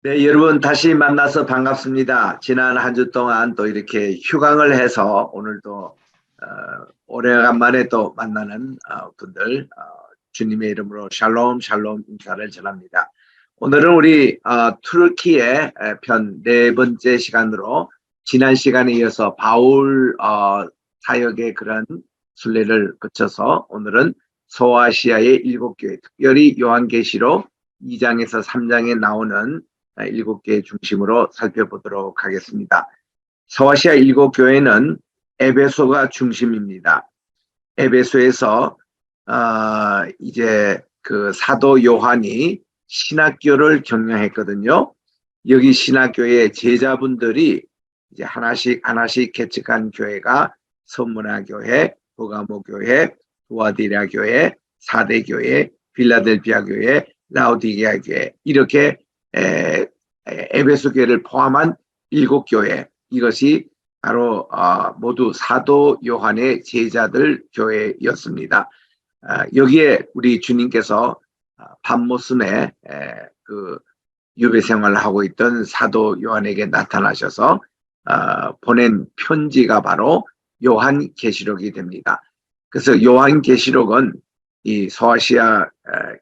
네, 여러분 다시 만나서 반갑습니다. 지난 한 주 동안 또 이렇게 휴강을 해서 오늘도 오래간만에 또 만나는 분들 주님의 이름으로 샬롬 샬롬 인사를 전합니다. 오늘은 우리 투르키의 편 네 번째 시간으로 지난 시간에 이어서 바울 사역의 그런 순례를 거쳐서 오늘은 소아시아의 7교회, 특별히 요한계시록 2장에서 3장에 나오는 7개 중심으로 살펴보도록 하겠습니다. 서아시아 7교회는 에베소가 중심입니다. 에베소에서 이제 그 사도 요한이 신학교를 경영했거든요. 여기 신학교의 제자분들이 이제 하나씩 개척한 교회가 선문화교회, 버가모교회, 두아디라 교회, 사대교회, 필라델피아 교회, 라오디게아 교회 이렇게 에베소 교회를 포함한 7교회, 이것이 바로 모두 사도 요한의 제자들 교회였습니다. 여기에 우리 주님께서 밤모섬에 그 유배 생활을 하고 있던 사도 요한에게 나타나셔서 보낸 편지가 바로 요한계시록이 됩니다. 그래서 요한계시록은 이 소아시아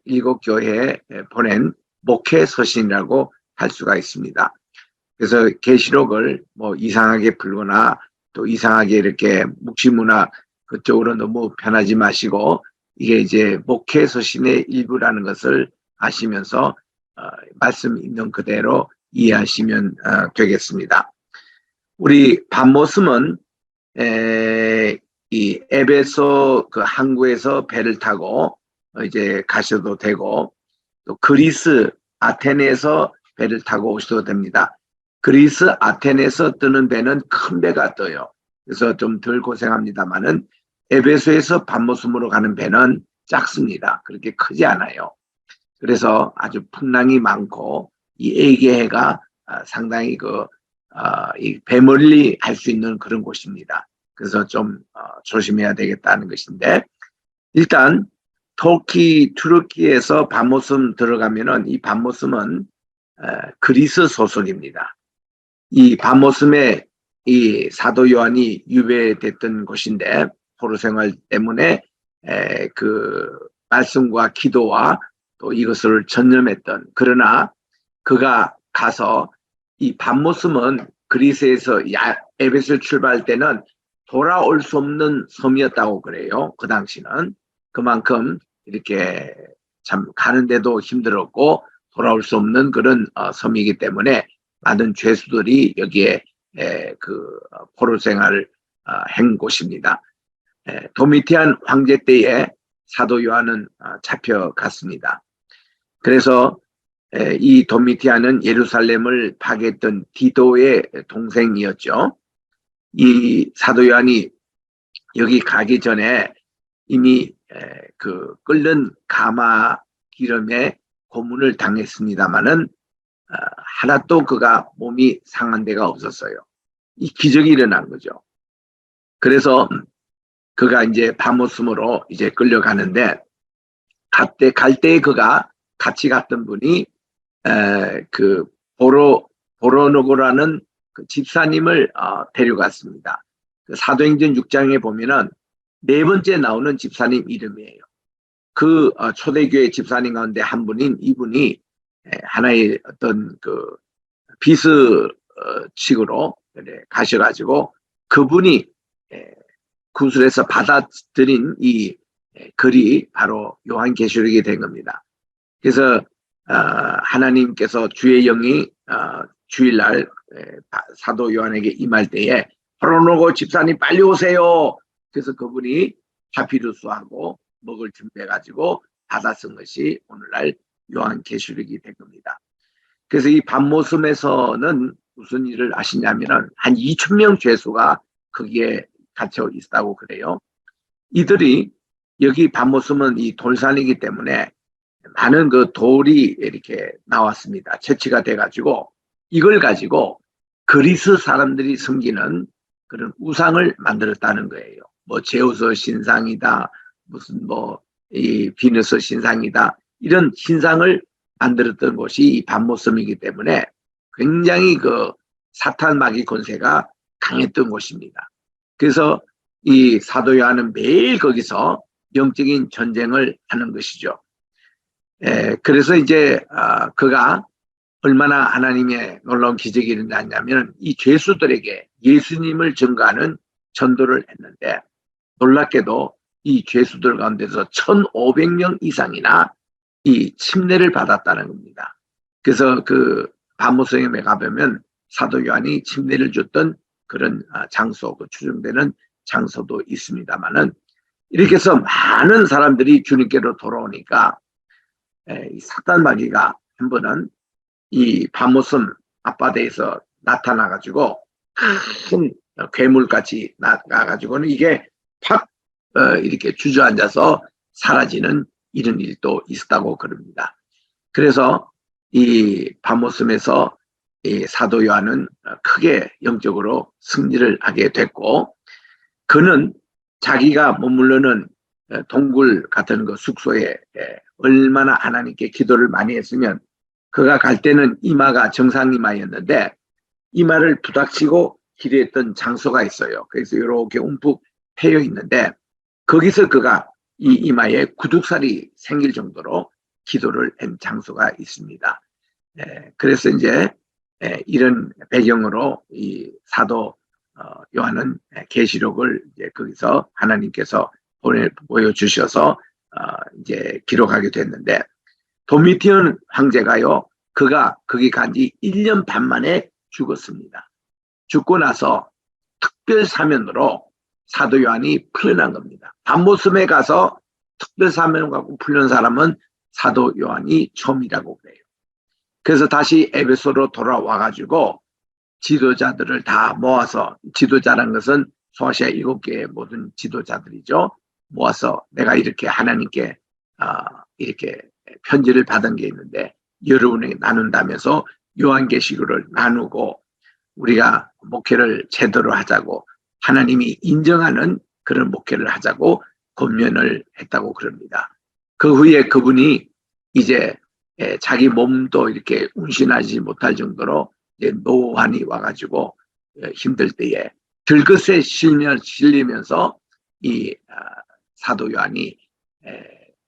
7교회에 보낸 목회 서신이라고 할 수가 있습니다. 그래서 계시록을 뭐 이상하게 풀거나 또 이상하게 이렇게 묵시문화 그쪽으로 너무 편하지 마시고 이게 이제 목회 서신의 일부라는 것을 아시면서 말씀 있는 그대로 이해하시면 되겠습니다. 우리 밤모섬은 이 에베소 그 항구에서 배를 타고 이제 가셔도 되고 또 그리스 아테네에서 배를 타고 오셔도 됩니다. 그리스 아테네에서 뜨는 배는 큰 배가 떠요. 그래서 좀 덜 고생합니다만은 에베소에서 밤모섬으로 가는 배는 작습니다. 그렇게 크지 않아요. 그래서 아주 풍랑이 많고 이 에게해가 상당히 이 배멀리 할 수 있는 그런 곳입니다. 그래서 좀 조심해야 되겠다는 것인데 일단 투르키에서 밤모섬 들어가면은 이 밤모섬은 그리스 소속입니다. 이 밤모섬에 이 사도 요한이 유배됐던 곳인데 포로 생활 때문에 그 말씀과 기도와 또 이것을 전념했던, 그러나 그가 가서 이 밤모섬은 그리스에서 에베소를 출발할 때는 돌아올 수 없는 섬이었다고 그래요. 그 당시는 그만큼 이렇게 참 가는데도 힘들었고 돌아올 수 없는 그런 섬이기 때문에 많은 죄수들이 여기에 그 포로 생활을 한 곳입니다. 도미티안 황제 때에 사도 요한은 잡혀갔습니다. 그래서 이 도미티안은 예루살렘을 파괴했던 디도의 동생이었죠. 이 사도 요한이 여기 가기 전에 이미 그 끓는 가마 기름에 고문을 당했습니다마는 하나도 그가 몸이 상한 데가 없었어요. 이 기적이 일어난 거죠. 그래서 그가 이제 밤모섬으로 이제 끌려가는데 갈 때 그가 같이 갔던 분이 그 보로노고라는 그 집사님을 데려갔습니다. 그 사도행전 6장에 보면은 네 번째 나오는 집사님 이름이에요. 그 초대교회 집사님 가운데 한 분인 이분이 하나의 어떤 그 비스칙으로 가셔가지고 그분이 구술에서 받아들인 이 글이 바로 요한계시록이 된 겁니다. 그래서 하나님께서 주의 영이 주일날 사도 요한에게 임할 때에 포로노고 집사님 빨리 오세요. 그래서 그분이 파피루스하고 먹을 준비해가지고 받아 쓴 것이 오늘날 요한계시록이 된 겁니다. 그래서 이 밤모섬에서는 무슨 일을 하시냐면은 한 2,000명 죄수가 거기에 갇혀 있다고 그래요. 이들이 여기 밤모섬은 이 돌산이기 때문에 많은 그 돌이 이렇게 나왔습니다. 채취가 돼가지고 이걸 가지고 그리스 사람들이 섬기는 그런 우상을 만들었다는 거예요. 뭐 제우스 신상이다, 무슨 뭐 이 비너스 신상이다, 이런 신상을 만들었던 곳이 이 반모섬이기 때문에 굉장히 그 사탄 마귀 권세가 강했던 곳입니다. 그래서 이 사도 요한은 매일 거기서 영적인 전쟁을 하는 것이죠. 그래서 이제 그가 얼마나 하나님의 놀라운 기적이 일어났냐면 이 죄수들에게 예수님을 증거하는 전도를 했는데 놀랍게도 이 죄수들 가운데서 1,500명 이상이나 이 침례를 받았다는 겁니다. 그래서 그 반모섬에 가보면 사도 요한이 침례를 줬던 그런 장소, 그 추정되는 장소도 있습니다만은 이렇게 해서 많은 사람들이 주님께로 돌아오니까 이 사단 마귀가 한 번은 이 반모섬 앞바다에서 나타나가지고 큰 괴물같이 나가가지고는 이게 팍 이렇게 주저앉아서 사라지는 이런 일도 있었다고 그럽니다. 그래서 이 반모섬에서 이 사도 요한은 크게 영적으로 승리를 하게 됐고 그는 자기가 머무르는 동굴 같은 그 숙소에 얼마나 하나님께 기도를 많이 했으면 그가 갈 때는 이마가 정상 이마였는데 이마를 부닥치고 기도했던 장소가 있어요. 그래서 이렇게 움푹 패여 있는데 거기서 그가 이 이마에 구둑살이 생길 정도로 기도를 한 장소가 있습니다. 그래서 이제 이런 배경으로 이 사도 요한은 계시록을 이제 거기서 하나님께서 보여주셔서 이제 기록하게 됐는데 도미티온 황제가요, 그가 거기 간 지 1년 반 만에 죽었습니다. 죽고 나서 특별 사면으로 사도 요한이 풀려난 겁니다. 반모섬에 가서 특별 사면을 갖고 풀려난 사람은 사도 요한이 처음이라고 그래요. 그래서 다시 에베소로 돌아와가지고 지도자들을 다 모아서, 지도자라는 것은 소아시아 7개의 모든 지도자들이죠. 모아서 내가 이렇게 하나님께 이렇게 편지를 받은 게 있는데 여러분에게 나눈다면서 요한계시록을 나누고 우리가 목회를 제대로 하자고 하나님이 인정하는 그런 목회를 하자고 권면을 했다고 그럽니다. 그 후에 그분이 이제 자기 몸도 이렇게 운신하지 못할 정도로 이제 노환이 와가지고 힘들 때에 들것에 실리면서 이 사도 요한이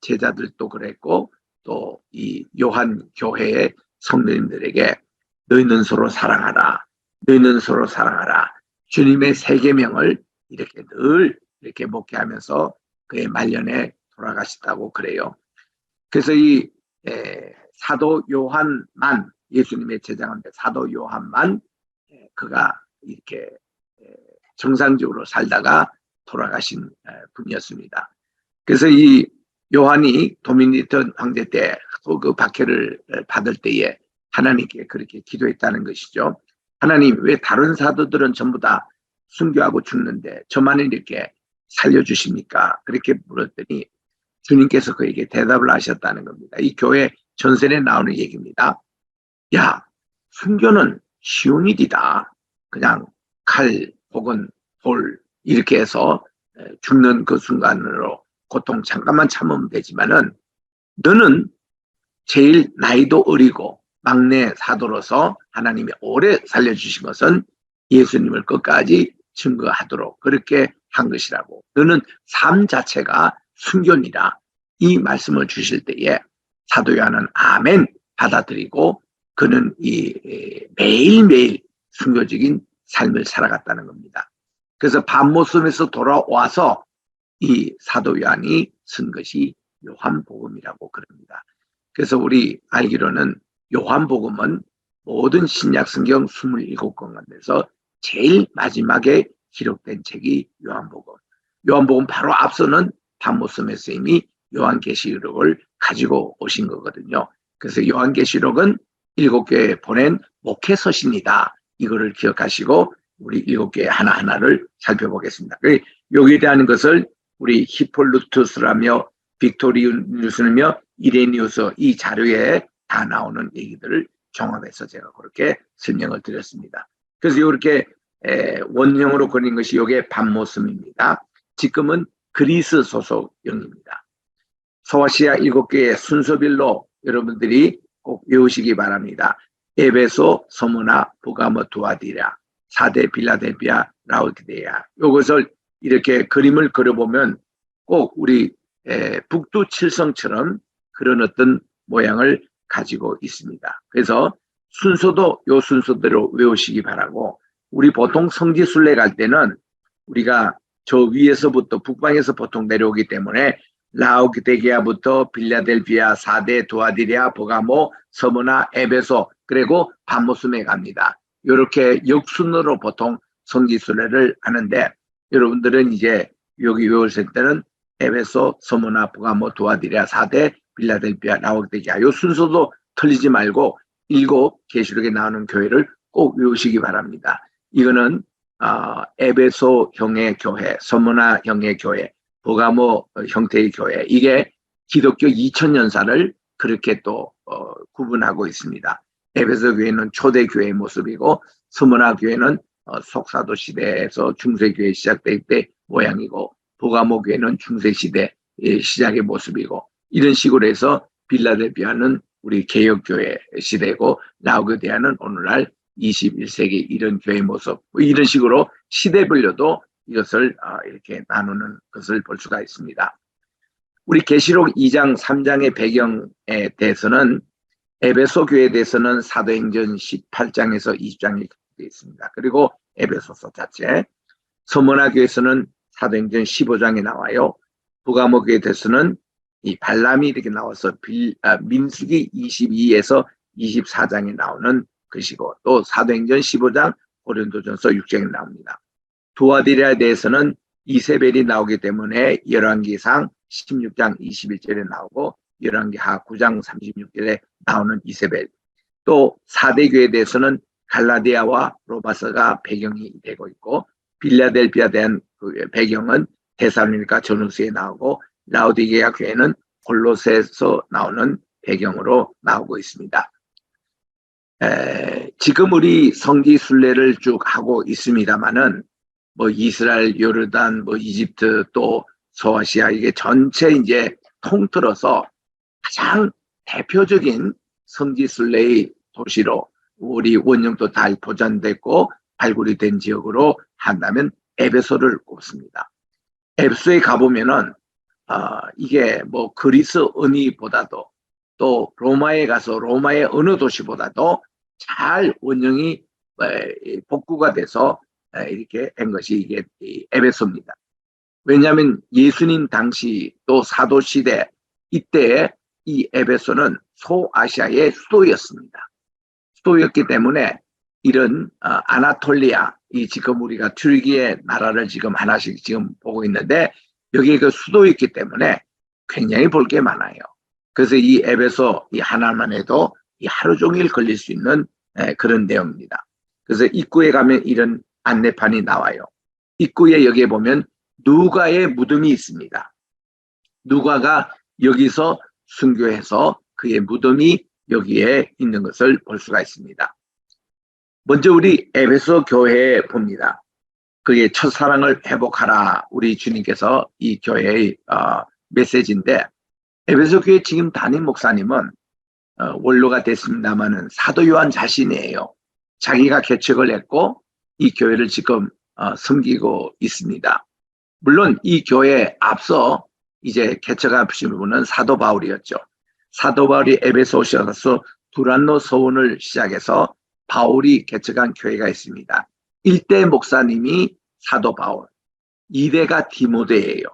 제자들도 그랬고 또 이 요한 교회의 성도님들에게 너희는 서로 사랑하라. 너희는 서로 사랑하라. 주님의 세 계명을 이렇게 늘 이렇게 목회하면서 그의 말년에 돌아가셨다고 그래요. 그래서 이 사도 요한만 예수님의 제자인데 사도 요한만 그가 이렇게 정상적으로 살다가 돌아가신 분이었습니다. 그래서 이 요한이 도미니턴 황제 때 그 박해를 받을 때에 하나님께 그렇게 기도했다는 것이죠. 하나님, 왜 다른 사도들은 전부 다 순교하고 죽는데 저만은 이렇게 살려주십니까? 그렇게 물었더니 주님께서 그에게 대답을 하셨다는 겁니다. 이 교회 전설에 나오는 얘기입니다. 야, 순교는 쉬운 일이다. 그냥 칼 혹은 돌 이렇게 해서 죽는 그 순간으로 고통 잠깐만 참으면 되지만은 너는 제일 나이도 어리고 막내 사도로서 하나님이 오래 살려주신 것은 예수님을 끝까지 증거하도록 그렇게 한 것이라고. 너는 삶 자체가 순교니라. 이 말씀을 주실 때에 사도 요한은 아멘 받아들이고 그는 이 매일매일 순교적인 삶을 살아갔다는 겁니다. 그래서 반모섬에서 돌아와서 이 사도 요한이 쓴 것이 요한복음이라고 그럽니다. 그래서 우리 알기로는 요한복음은 모든 신약 성경 27권 가운데서 제일 마지막에 기록된 책이 요한복음. 요한복음 바로 앞서는 반모섬에서 이미 요한계시록을 가지고 오신 거거든요. 그래서 요한계시록은 7교회에 보낸 목회서신이다. 이거를 기억하시고 우리 7교회 하나하나를 살펴보겠습니다. 여기에 대한 것을 우리 히폴루투스라며 빅토리우스라며 이레니우스 이 자료에 다 나오는 얘기들을 종합해서 제가 그렇게 설명을 드렸습니다. 그래서 이렇게 원형으로 그린 것이 이게 반모섬입니다. 지금은 그리스 소속 영입니다. 소아시아 7개의 순서별로 여러분들이 꼭 외우시기 바랍니다. 에베소, 서무나, 부가모, 두아디라, 4대 빌라델비아, 라우디게아. 이것을 이렇게 그림을 그려보면 꼭 우리 북두 칠성처럼 그런 어떤 모양을 가지고 있습니다. 그래서 순서도 요 순서대로 외우시기 바라고, 우리 보통 성지순례 갈 때는 우리가 저 위에서부터 북방에서 보통 내려오기 때문에 라우디게아부터 빌라델비아, 4대 두아디리아, 버가모, 서머나, 에베소, 그리고 반모섬에 갑니다. 이렇게 역순으로 보통 성지순례를 하는데, 여러분들은 이제 여기 외우실 때는 에베소, 서머나, 버가모, 두아디리아, 4대 빌라델비아, 라우디게아, 이 순서도 틀리지 말고 7 계시록에 나오는 교회를 꼭 외우시기 바랍니다. 이거는 에베소형의 교회, 서머나 형의 교회, 버가모 형태의 교회, 이게 기독교 2000년사를 그렇게 또 구분하고 있습니다. 에베소 교회는 초대 교회의 모습이고, 서머나 교회는 속사도 시대에서 중세교회 시작될 때 모양이고, 버가모 교회는 중세시대 시작의 모습이고, 이런 식으로 해서 빌라델비아는 우리 개혁교회 시대고, 라우디게아는 오늘날 21세기 이런 교회 모습, 이런 식으로 시대별로도 이것을 이렇게 나누는 것을 볼 수가 있습니다. 우리 계시록 2장 3장의 배경에 대해서는, 에베소 교회에 대해서는 사도행전 18장에서 20장에 되어 있습니다. 그리고 에베소서 자체, 서머나 교회에서는 사도행전 15장에 나와요. 부가모 교회에 대해서는 이 발람이 이렇게 나와서 민수기 22에서 24장에 나오는 것이고, 또 사도행전 15장, 고린도전서 6장에 나옵니다. 두아디리아에 대해서는 이세벨이 나오기 때문에 열왕기상 16장 21절에 나오고, 열왕기하 9장 36절에 나오는 이세벨. 또 4대 교회에 대해서는 갈라디아와 로마서가 배경이 되고 있고, 빌라델비아에 대한 그 배경은 데살로니가 전후서에 나오고, 라우디게아 교회는 골로새서 나오는 배경으로 나오고 있습니다. 지금 우리 성지 순례를 쭉 하고 있습니다만은, 뭐 이스라엘, 요르단, 뭐 이집트, 또 소아시아, 이게 전체 이제 통틀어서 가장 대표적인 성지 순례의 도시로 우리 원령도 다 보존됐고 발굴이 된 지역으로 한다면 에베소를 꼽습니다. 에베소에 가보면은 이게 뭐 그리스 언어보다도, 또 로마에 가서 로마의 어느 도시보다도 잘 원형이 복구가 돼서 이렇게 된 것이 이게 에베소입니다. 왜냐하면 예수님 당시 또 사도 시대 이때에 이 에베소는 소아시아의 수도였습니다. 수도였기 때문에 이런 아나톨리아, 이 지금 우리가 튀르기의 나라를 지금 하나씩 지금 보고 있는데, 여기 그 수도였기 때문에 굉장히 볼 게 많아요. 그래서 이 에베소 이 하나만 해도 이 하루 종일 걸릴 수 있는 그런 내용입니다. 그래서 입구에 가면 이런 안내판이 나와요. 입구에 여기에 보면 누가의 무덤이 있습니다. 누가가 여기서 순교해서 그의 무덤이 여기에 있는 것을 볼 수가 있습니다. 먼저 우리 에베소 교회에 봅니다. 그의 첫사랑을 회복하라, 우리 주님께서 이 교회의 메시지인데, 에베소 교회 지금 담임 목사님은 원로가 됐습니다마는 사도 요한 자신이에요. 자기가 개척을 했고 이 교회를 지금 섬기고 있습니다. 물론 이 교회에 앞서 이제 개척하신 분은 사도 바울이었죠. 사도 바울이 에베소 오셔서 두란노 서원을 시작해서 바울이 개척한 교회가 있습니다. 1대 목사님이 사도 바울, 2대가 디모데예요.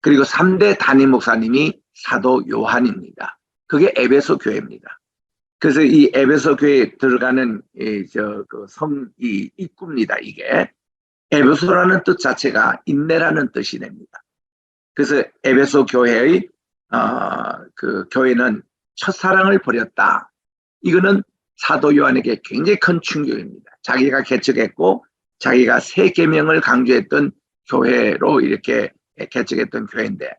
그리고 3대 담임 목사님이 사도 요한입니다. 그게 에베소 교회입니다. 그래서 이 에베소 교회에 들어가는 이 입구입니다. 이게 에베소라는 뜻 자체가 인내라는 뜻이 됩니다. 그래서 에베소 교회의 그 교회는 첫사랑을 버렸다. 이거는 사도 요한에게 굉장히 큰 충격입니다. 자기가 개척했고 자기가 새 계명을 강조했던 교회로 이렇게 개척했던 교회인데,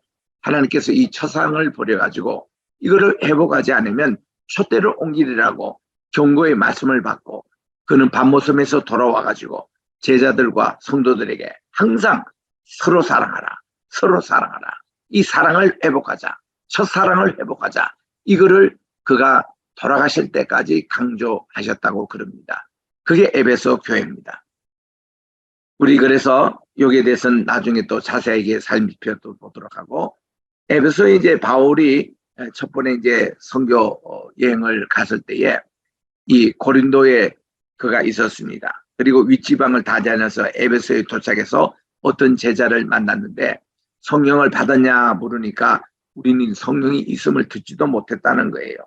하나님께서 이 첫사랑을 버려가지고 이거를 회복하지 않으면 촛대를 옮기리라고 경고의 말씀을 받고, 그는 밤모섬에서 돌아와가지고 제자들과 성도들에게 항상 서로 사랑하라, 서로 사랑하라, 이 사랑을 회복하자, 첫사랑을 회복하자, 이거를 그가 돌아가실 때까지 강조하셨다고 그럽니다. 그게 에베소 교회입니다. 우리 그래서 여기에 대해서는 나중에 또 자세하게 살펴 보도록 하고, 에베소에 이제 바울이 첫 번에 이제 선교 여행을 갔을 때에 이 고린도에 그가 있었습니다. 그리고 윗지방을 다 다녀서 에베소에 도착해서 어떤 제자를 만났는데 성령을 받았냐 물으니까 우리는 성령이 있음을 듣지도 못했다는 거예요.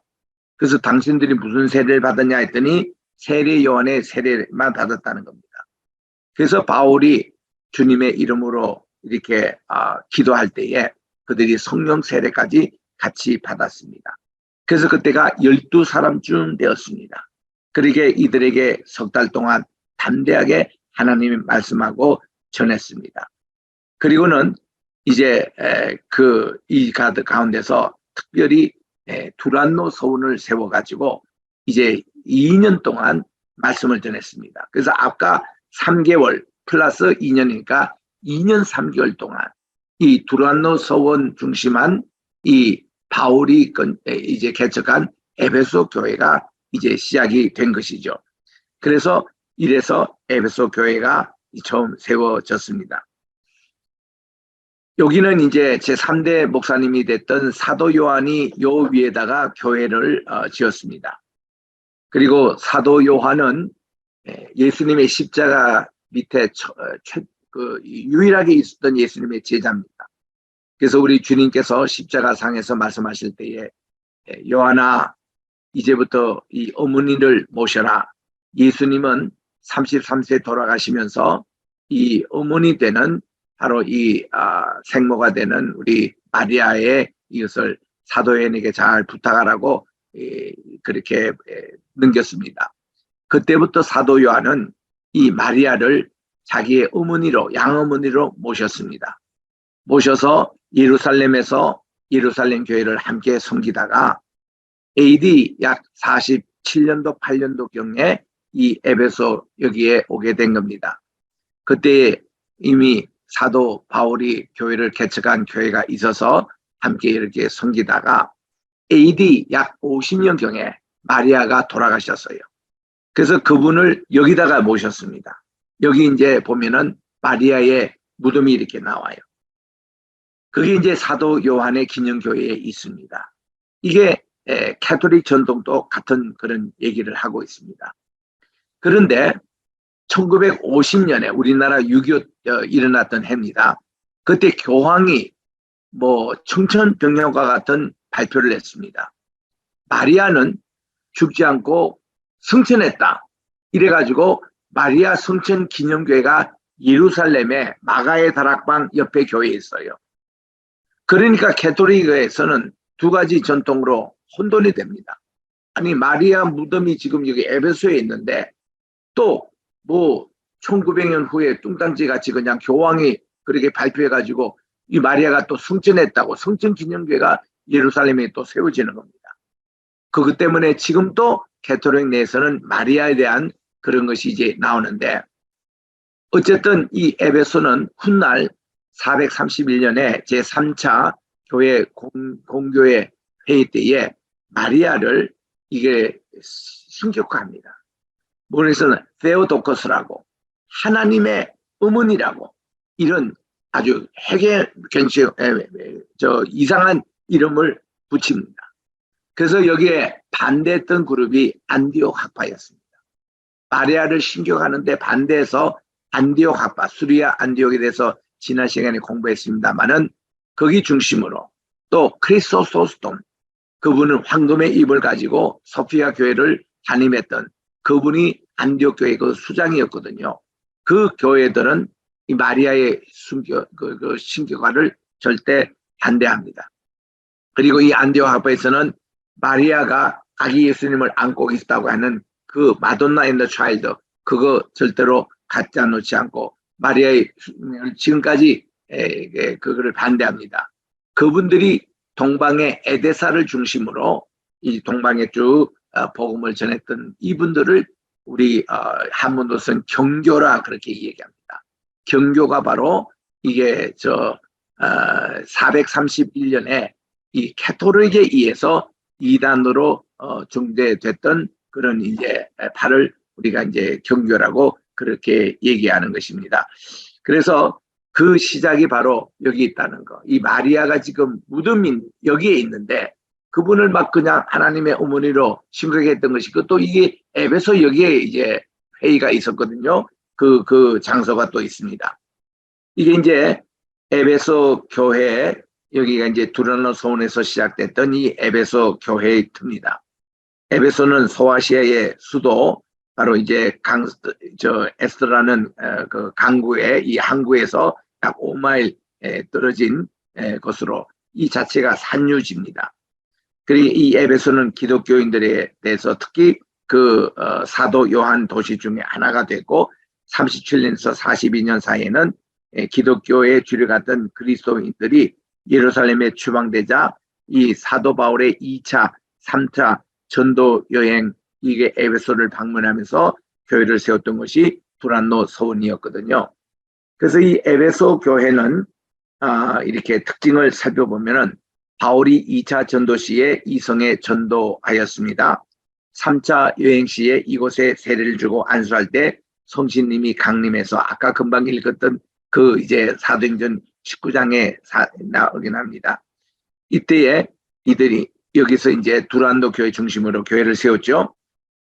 그래서 당신들이 무슨 세례를 받았냐 했더니 세례 요한의 세례만 받았다는 겁니다. 그래서 바울이 주님의 이름으로 이렇게 기도할 때에 그들이 성령 세례까지 같이 받았습니다. 그래서 그때가 12사람쯤 되었습니다. 그러게 이들에게 석 달 동안 담대하게 하나님의 말씀하고 전했습니다. 그리고는 이제 이 가운데서 특별히 두란노 서원을 세워가지고 이제 2년 동안 말씀을 전했습니다. 그래서 아까 3개월 플러스 2년이니까 2년 3개월 동안 이 두란노 서원 중심한 이 바울이 이제 개척한 에베소 교회가 이제 시작이 된 것이죠. 그래서 이래서 에베소 교회가 처음 세워졌습니다. 여기는 이제 제3대 목사님이 됐던 사도 요한이 요 위에다가 교회를 지었습니다. 그리고 사도 요한은 예수님의 십자가 밑에 유일하게 있었던 예수님의 제자입니다. 그래서 우리 주님께서 십자가상에서 말씀하실 때에 요한아 이제부터 이 어머니를 모셔라. 예수님은 33세 돌아가시면서 이 어머니 되는 바로 이 생모가 되는 우리 마리아의 이것을 사도연에게 잘 부탁하라고 그렇게 넘겼습니다. 그때부터 사도 요한은 이 마리아를 자기의 어머니로 양어머니로 모셨습니다. 모셔서 예루살렘에서 예루살렘 교회를 함께 섬기다가 AD 약 47년도 8년도경에 이 에베소 여기에 오게 된 겁니다. 그때 이미 사도 바울이 교회를 개척한 교회가 있어서 함께 이렇게 섬기다가 AD 약 50년경에 마리아가 돌아가셨어요. 그래서 그분을 여기다가 모셨습니다. 여기 이제 보면은 마리아의 무덤이 이렇게 나와요. 그게 이제 사도 요한의 기념교회에 있습니다. 이게 캐톨릭 전통도 같은 그런 얘기를 하고 있습니다. 그런데 1950년에 우리나라 6.25 일어났던 해입니다. 그때 교황이 뭐 청천벽력과 같은 발표를 했습니다. 마리아는 죽지 않고 승천했다. 이래가지고 마리아 승천 기념교회가 예루살렘의 마가의 다락방 옆에 교회에 있어요. 그러니까 캐톨릭에서는 두 가지 전통으로 혼돈이 됩니다. 아니 마리아 무덤이 지금 여기 에베소에 있는데 또 뭐 1900년 후에 뚱땅지 같이 그냥 교황이 그렇게 발표해가지고 이 마리아가 또 승천했다고 승천 기념교회가 예루살렘에 또 세워지는 겁니다. 그것 때문에 지금 또 캐톨릭 내에서는 마리아에 대한 그런 것이 이제 나오는데 어쨌든 이 에베소는 훗날 431년에 제3차 교회 공교회 회의 때에 마리아를 이게 신격화합니다. 그래서는 데오도커스라고 하나님의 어머니라고 이런 아주 이상한 이름을 붙입니다. 그래서 여기에 반대했던 그룹이 안디옥 학파였습니다. 마리아를 신격하는데 반대해서 안디옥 학파, 수리아 안디옥에 대해서 지난 시간에 공부했습니다만은 거기 중심으로 또 크리소스토스돈 그분은 황금의 입을 가지고 소피아 교회를 담임했던 그분이 안디옥 교회 그 수장이었거든요. 그 교회들은 이 마리아의 신격화를 절대 반대합니다. 그리고 이 안디옥 학파에서는 마리아가 아기 예수님을 안고 있다고 하는 그 마돈나 앤 더 차일드 그거 절대로 갖다 놓지 않고 마리아의 지금까지 그거를 반대합니다. 그분들이 동방의 에데사를 중심으로 이 동방에 쭉 복음을 전했던 이분들을 우리 한문도선 경교라 그렇게 얘기합니다. 경교가 바로 이게 431년에 이 캐톨릭에 의해서 이단으로 중대됐던 그런 이제 발을 우리가 이제 경교라고 그렇게 얘기하는 것입니다. 그래서 그 시작이 바로 여기 있다는 거. 이 마리아가 지금 무덤이 여기에 있는데 그분을 막 그냥 하나님의 어머니로 심각했던 것이고 또 이게 에베소 여기에 이제 회의가 있었거든요. 그 장소가 또 있습니다. 이게 이제 에베소 교회 여기가 이제 두란노 서원에서 시작됐던 이 에베소 교회의 터입니다. 에베소는 소아시아의 수도 바로 이제 에스더라는 그 강구의 이 항구에서 약 5마일 떨어진 곳으로 이 자체가 산유지입니다. 그리고 이 에베소는 기독교인들에 대해서 특히 그 사도 요한 도시 중에 하나가 됐고 37년에서 42년 사이에는 기독교에 주류갔던 그리스도인들이 예루살렘에 추방되자 이 사도 바울의 2차, 3차 전도 여행 이게 에베소를 방문하면서 교회를 세웠던 것이 두란노 서원이었거든요. 그래서 이 에베소 교회는 이렇게 특징을 살펴보면은 바울이 2차 전도 시에 이성에 전도하였습니다. 3차 여행 시에 이곳에 세례를 주고 안수할 때 성신님이 강림해서 아까 금방 읽었던 그 이제 사도행전 19장에 나오긴 합니다. 이때에 이들이 여기서 이제 두란노 교회 중심으로 교회를 세웠죠.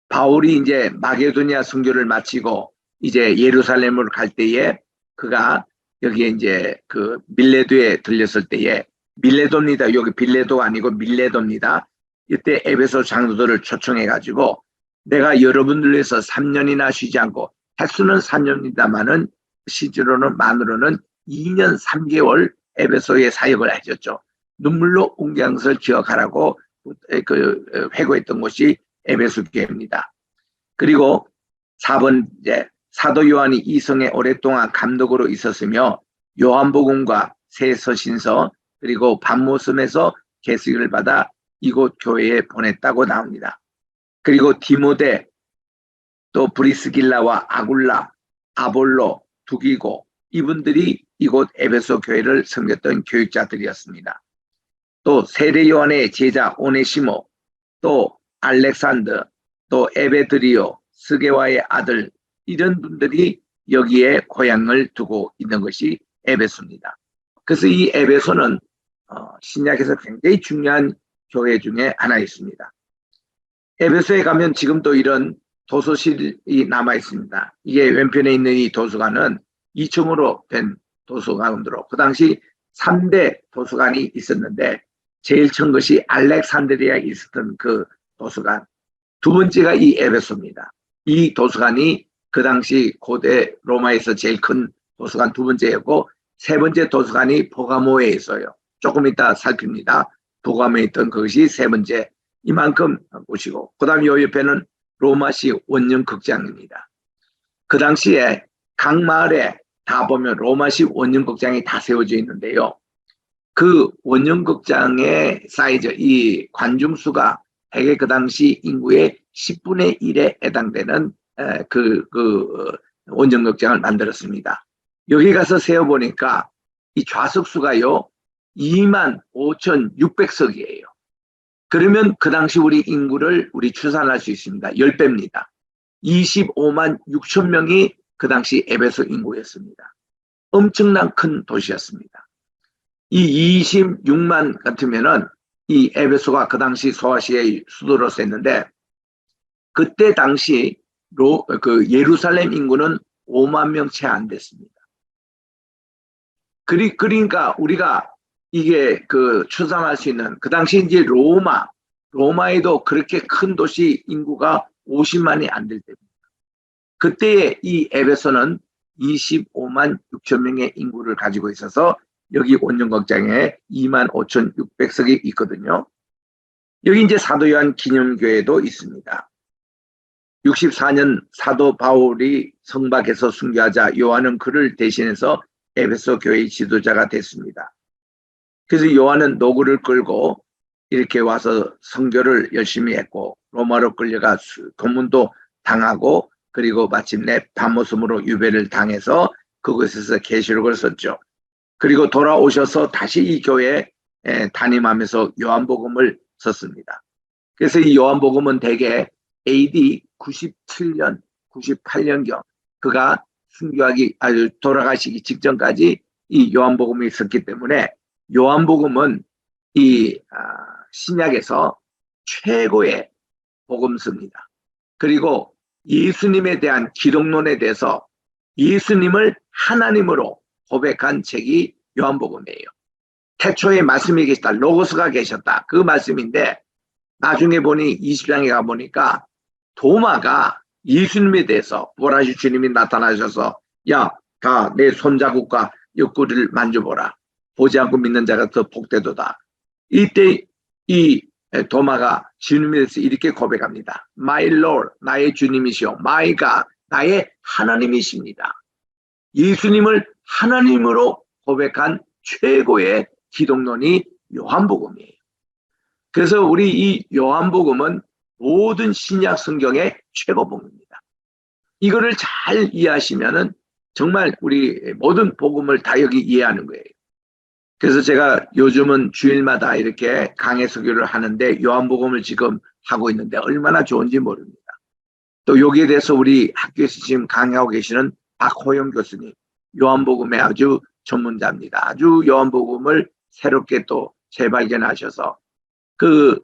바울이 이제 마게도니아 순교를 마치고 이제 예루살렘으로 갈 때에 그가 여기에 이제 그 밀레도에 들렸을 때에 밀레도입니다. 여기 빌레도가 아니고 밀레도입니다. 이때 에베소 장로들을 초청해 가지고 내가 여러분들 위해서 3년이나 쉬지 않고 횟수는 3년이다마는 실제로는 만으로는 2년 3개월 에베소에 사역을 해줬죠. 눈물로 웅장한 것을 기억하라고 회고했던 곳이 에베소 교회입니다. 그리고 4번째 사도 요한이 이성에 오랫동안 감독으로 있었으며 요한복음과 새 서신서 그리고 반모섬에서 계승을 받아 이곳 교회에 보냈다고 나옵니다. 그리고 디모데 또 브리스길라와 아굴라 아볼로 두기고 이분들이 이곳 에베소 교회를 섬겼던 교육자들이었습니다. 또 세례 요한의 제자 오네시모 또 알렉산더 또 에베드리오 스게와의 아들 이런 분들이 여기에 고향을 두고 있는 것이 에베소입니다. 그래서 이 에베소는 신약에서 굉장히 중요한 교회 중에 하나 있습니다. 에베소에 가면 지금도 이런 도서실이 남아 있습니다. 이게 왼편에 있는 이 도서관은 2층으로 된 도서관으로 그 당시 3대 도서관이 있었는데 제일 첫 것이 알렉산드리아에 있었던 그 도서관, 두 번째가 이 에베소입니다. 이 도서관이 그 당시 고대 로마에서 제일 큰 도서관 두 번째였고 세 번째 도서관이 보가모에 있어요. 조금 이따 살핍니다. 보가모에 있던 그것이 세 번째 이만큼 보시고 그 다음에 요 옆에는 로마식 원년극장입니다. 그 당시에 각 마을에 다 보면 로마식 원년극장이 다 세워져 있는데요. 그 원년극장의 사이즈, 이 관중수가 대개 그 당시 인구의 10분의 1에 해당되는 원년극장을 만들었습니다. 여기 가서 세어보니까 이 좌석수가요, 25,600석이에요. 그러면 그 당시 우리 인구를 추산할 수 있습니다. 10배입니다. 25만 6천 명이 그 당시 에베소 인구였습니다. 엄청난 큰 도시였습니다. 이 26만 같으면은 이 에베소가 그 당시 소아시아의 수도로서 했는데 그때 당시 예루살렘 인구는 5만 명 채 안 됐습니다. 그러니까 우리가 이게 추산할 수 있는 그 당시 이제 로마에도 그렇게 큰 도시 인구가 50만이 안 될 때입니다. 그때의 이 에베소는 25만 6천 명의 인구를 가지고 있어서 여기 원년극장에 25,600석이 있거든요. 여기 이제 사도 요한 기념교회도 있습니다. 64년 사도 바울이 성박에서 순교하자 요한은 그를 대신해서 에베소 교회의 지도자가 됐습니다. 그래서 요한은 노구를 끌고 이렇게 와서 선교를 열심히 했고 로마로 끌려가 고문도 당하고 그리고 마침내 반모섬으로 유배를 당해서 그곳에서 계시록을 썼죠. 그리고 돌아오셔서 다시 이 교회에 담임하면서 요한복음을 썼습니다. 그래서 이 요한복음은 대개 AD 97년, 98년경 그가 순교하기 아주 돌아가시기 직전까지 이 요한복음이 있었기 때문에 요한복음은 이 신약에서 최고의 복음서입니다. 그리고 예수님에 대한 기독론에 대해서 예수님을 하나님으로 고백한 책이 요한복음이에요. 태초에 말씀이 계시다. 로고스가 계셨다. 그 말씀인데 나중에 보니 20장에 가보니까 도마가 예수님에 대해서 보라시 주님이 나타나셔서 야, 다 내 손자국과 옆구리를 만져보라. 보지 않고 믿는 자가 더 복되도다. 이때 이 도마가 주님에 대해서 이렇게 고백합니다. My Lord, 나의 주님이시오. My God, 나의 하나님이십니다. 예수님을 하나님으로 고백한 최고의 기독론이 요한복음이에요. 그래서 우리 이 요한복음은 모든 신약 성경의 최고복음입니다. 이거를 잘 이해하시면은 정말 우리 모든 복음을 다 여기 이해하는 거예요. 그래서 제가 요즘은 주일마다 이렇게 강해 설교를 하는데 요한복음을 지금 하고 있는데 얼마나 좋은지 모릅니다. 또 여기에 대해서 우리 학교에서 지금 강의하고 계시는 박호영 교수님, 요한복음의 아주 전문자입니다. 아주 요한복음을 새롭게 또 재발견하셔서 그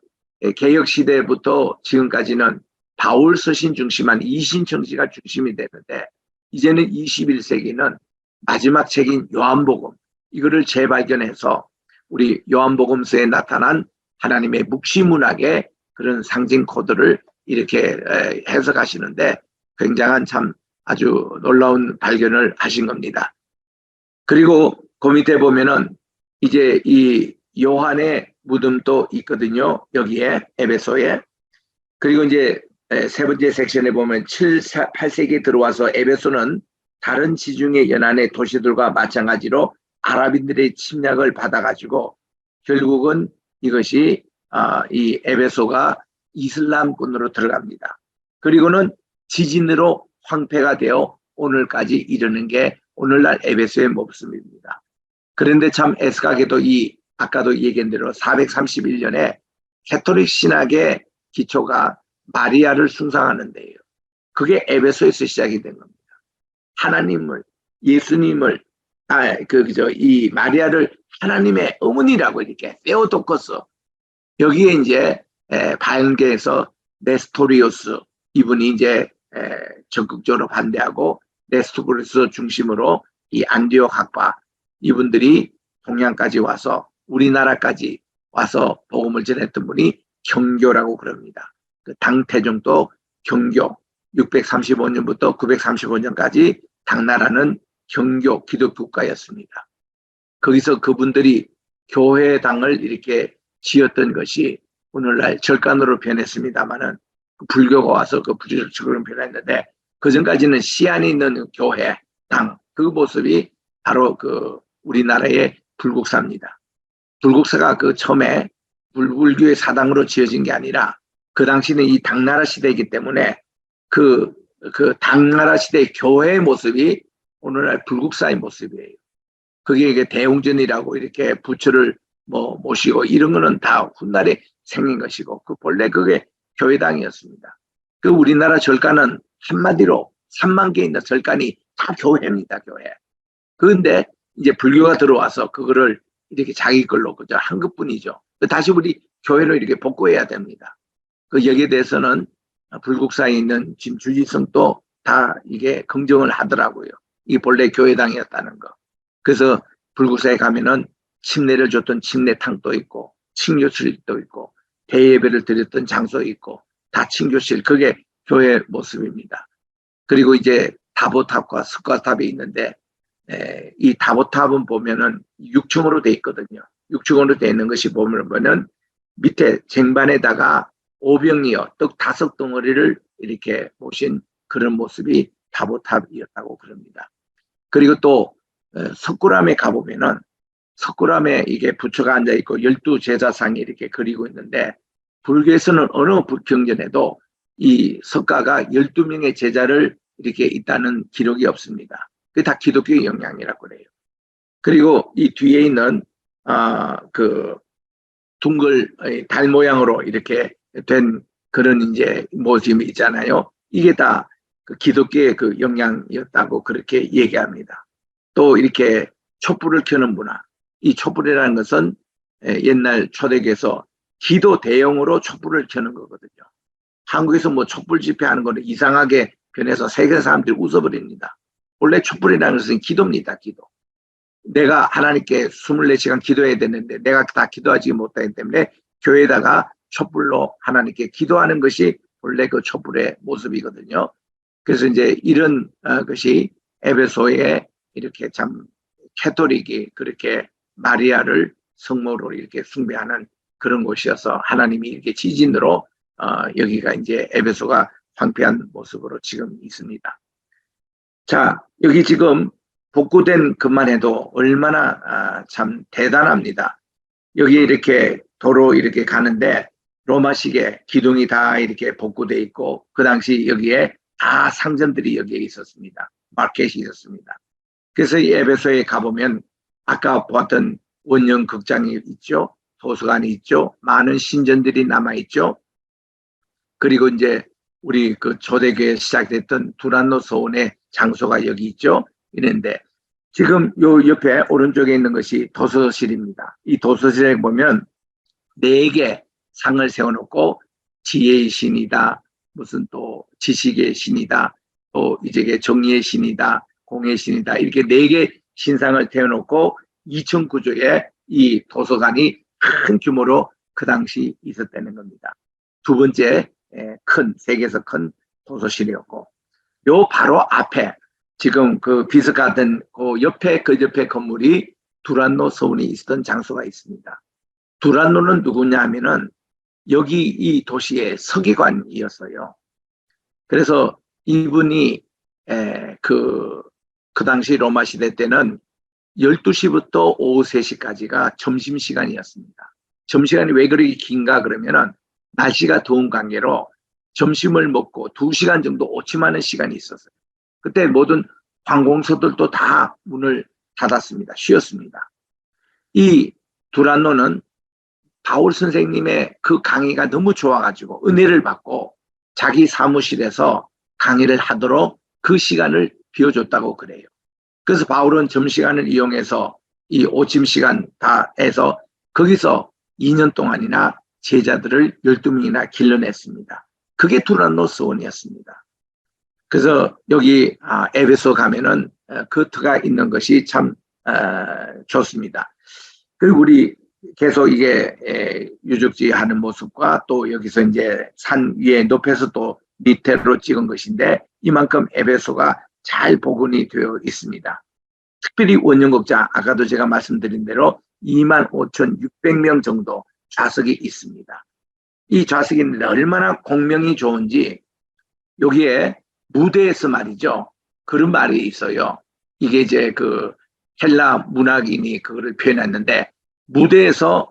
개혁 시대부터 지금까지는 바울 서신 중심한 이신청지가 중심이 되는데 이제는 21세기는 마지막 책인 요한복음 이거를 재발견해서 우리 요한복음서에 나타난 하나님의 묵시문학의 그런 상징 코드를 이렇게 해석하시는데 굉장한 참 아주 놀라운 발견을 하신 겁니다. 그리고 그 밑에 보면은 이제 이 요한의 무덤도 있거든요. 여기에 에베소에. 그리고 이제 세 번째 섹션에 보면 7, 8세기에 들어와서 에베소는 다른 지중해 연안의 도시들과 마찬가지로 아랍인들의 침략을 받아가지고 결국은 이것이 이 에베소가 이슬람권으로 들어갑니다. 그리고는 지진으로 황폐가 되어 오늘까지 이르는 게 오늘날 에베소의 모습입니다. 그런데 참 애석하게도 아까도 얘기한 대로 431년에 캐톨릭 신학의 기초가 마리아를 숭상하는 데예요. 그게 에베소에서 시작이 된 겁니다. 하나님을, 예수님을, 이 마리아를 하나님의 어머니라고 이렇게 세오토코스. 여기에 이제 반개에서 네스토리오스 이분이 이제 적극적으로 반대하고 네스토리오스 중심으로 이 안디옥 학파 이분들이 동양까지 와서 우리나라까지 와서 복음을 전했던 분이 경교라고 그럽니다. 그 당태종도 경교 635년부터 935년까지 당나라는 경교 기독교 국가였습니다. 거기서 그분들이 교회당을 이렇게 지었던 것이 오늘날 절간으로 변했습니다만은 불교가 와서 그 불교적으로 변했는데 그 전까지는 시안에 있는 교회 당 그 모습이 바로 그 우리나라의 불국사입니다. 불국사가 그 처음에 불교의 사당으로 지어진 게 아니라 그 당시는 이 당나라 시대이기 때문에 그 당나라 시대의 교회의 모습이 오늘날 불국사의 모습이에요. 그게 이게 대웅전이라고 이렇게 부처를 모시고 이런 거는 다 훗날에 생긴 것이고 그 본래 그게 교회당이었습니다. 그 우리나라 절간은 한마디로 3만 개 있는 절간이 다 교회입니다. 교회. 그런데 이제 불교가 들어와서 그거를 이렇게 자기 걸로 그저 한 것뿐이죠. 다시 우리 교회로 이렇게 복구해야 됩니다. 그 여기에 대해서는 불국사에 있는 지금 주지성도 다 이게 긍정을 하더라고요. 이게 본래 교회당이었다는 거. 그래서 불국사에 가면은 침례를 줬던 침례탕도 있고 칭교실도 있고 대예배를 드렸던 장소 있고 다 칭교실 그게 교회 모습입니다. 그리고 이제 다보탑과 석가탑이 있는데 이 다보탑은 보면은 6층으로 돼 있거든요. 6층으로 돼 있는 것이 보면은 밑에 쟁반에다가 오병이어 떡 5덩어리를 이렇게 모신 그런 모습이 다보탑이었다고 그럽니다. 그리고 또 석굴암에 가보면은 석굴암에 이게 부처가 앉아 있고 12제자상이 이렇게 그리고 있는데 불교에서는 어느 경전에도 이 석가가 12명의 제자를 이렇게 있다는 기록이 없습니다. 그게 다 기독교의 영향이라고 그래요. 그리고 이 뒤에 있는 그 둥글 달 모양으로 이렇게 된 그런 이제 모습이 있잖아요. 이게 다 그 기독교의 그 영향이었다고 그렇게 얘기합니다. 또 이렇게 촛불을 켜는 문화. 이 촛불이라는 것은 옛날 초대교에서 기도 대용으로 촛불을 켜는 거거든요. 한국에서 뭐 촛불 집회하는 거는 이상하게 변해서 세계 사람들이 웃어버립니다. 원래 촛불이라는 것은 기도입니다. 기도. 내가 하나님께 24시간 기도해야 되는데 내가 다 기도하지 못하기 때문에 교회에다가 촛불로 하나님께 기도하는 것이 원래 그 촛불의 모습이거든요. 그래서 이제 이런 것이 에베소에 이렇게 참 캐토릭이 그렇게 마리아를 성모로 이렇게 숭배하는 그런 곳이어서 하나님이 이렇게 지진으로 여기가 이제 에베소가 황폐한 모습으로 지금 있습니다. 자, 여기 지금 복구된 것만 해도 얼마나 참 대단합니다. 여기 이렇게 도로 이렇게 가는데 로마식의 기둥이 다 이렇게 복구돼 있고 그 당시 여기에 다 상점들이 여기에 있었습니다. 마켓이 있었습니다. 그래서 이 에베소에 가보면 아까 보았던 원형 극장이 있죠. 도서관이 있죠. 많은 신전들이 남아있죠. 그리고 이제 우리 그 초대교회 시작됐던 두란노 서원의 장소가 여기 있죠. 이런데 지금 요 옆에 오른쪽에 있는 것이 도서실입니다. 이 도서실에 보면 4개 상을 세워놓고 지혜의 신이다. 무슨 또 지식의 신이다. 또 이제 정의의 신이다. 공의 신이다. 이렇게 4개 신상을 태워놓고 2층 구조의 이 도서관이 큰 규모로 그 당시 있었다는 겁니다. 두 번째 큰 세계에서 큰 도서실이었고 요 바로 앞에 지금 그 비스가든 그 옆에 건물이 두란노 서원이 있었던 장소가 있습니다. 두란노는 누구냐 하면은 여기 이 도시의 서기관이었어요. 그래서 이분이 그 당시 로마 시대 때는 12시부터 오후 3시까지가 점심시간이었습니다. 점심시간이 왜 그렇게 긴가 그러면은 날씨가 더운 관계로 점심을 먹고 2시간 정도 오침하는 시간이 있었어요. 그때 모든 관공서들도 다 문을 닫았습니다. 쉬었습니다. 이 두란노는 바울 선생님의 그 강의가 너무 좋아가지고 은혜를 받고 자기 사무실에서 강의를 하도록 그 시간을 비워줬다고 그래요. 그래서 바울은 점심시간을 이용해서 이 오침 시간 다 해서 거기서 2년 동안이나 제자들을 12명이나 길러냈습니다. 그게 두란노 서원이었습니다. 그래서 여기 에베소 가면은 그 터가 있는 것이 참 좋습니다. 그리고 우리 계속 이게 유적지 하는 모습과 또 여기서 이제 산 위에 높여서 또 밑으로 찍은 것인데 이만큼 에베소가 잘 복원이 되어 있습니다. 특별히 원형극장 아까도 제가 말씀드린 대로 25,600명 정도 좌석이 있습니다. 이 좌석이 있는데 얼마나 공명이 좋은지 여기에 무대에서 말이죠. 그런 말이 있어요. 이게 이제 그 헬라 문학인이 그거를 표현했는데 무대에서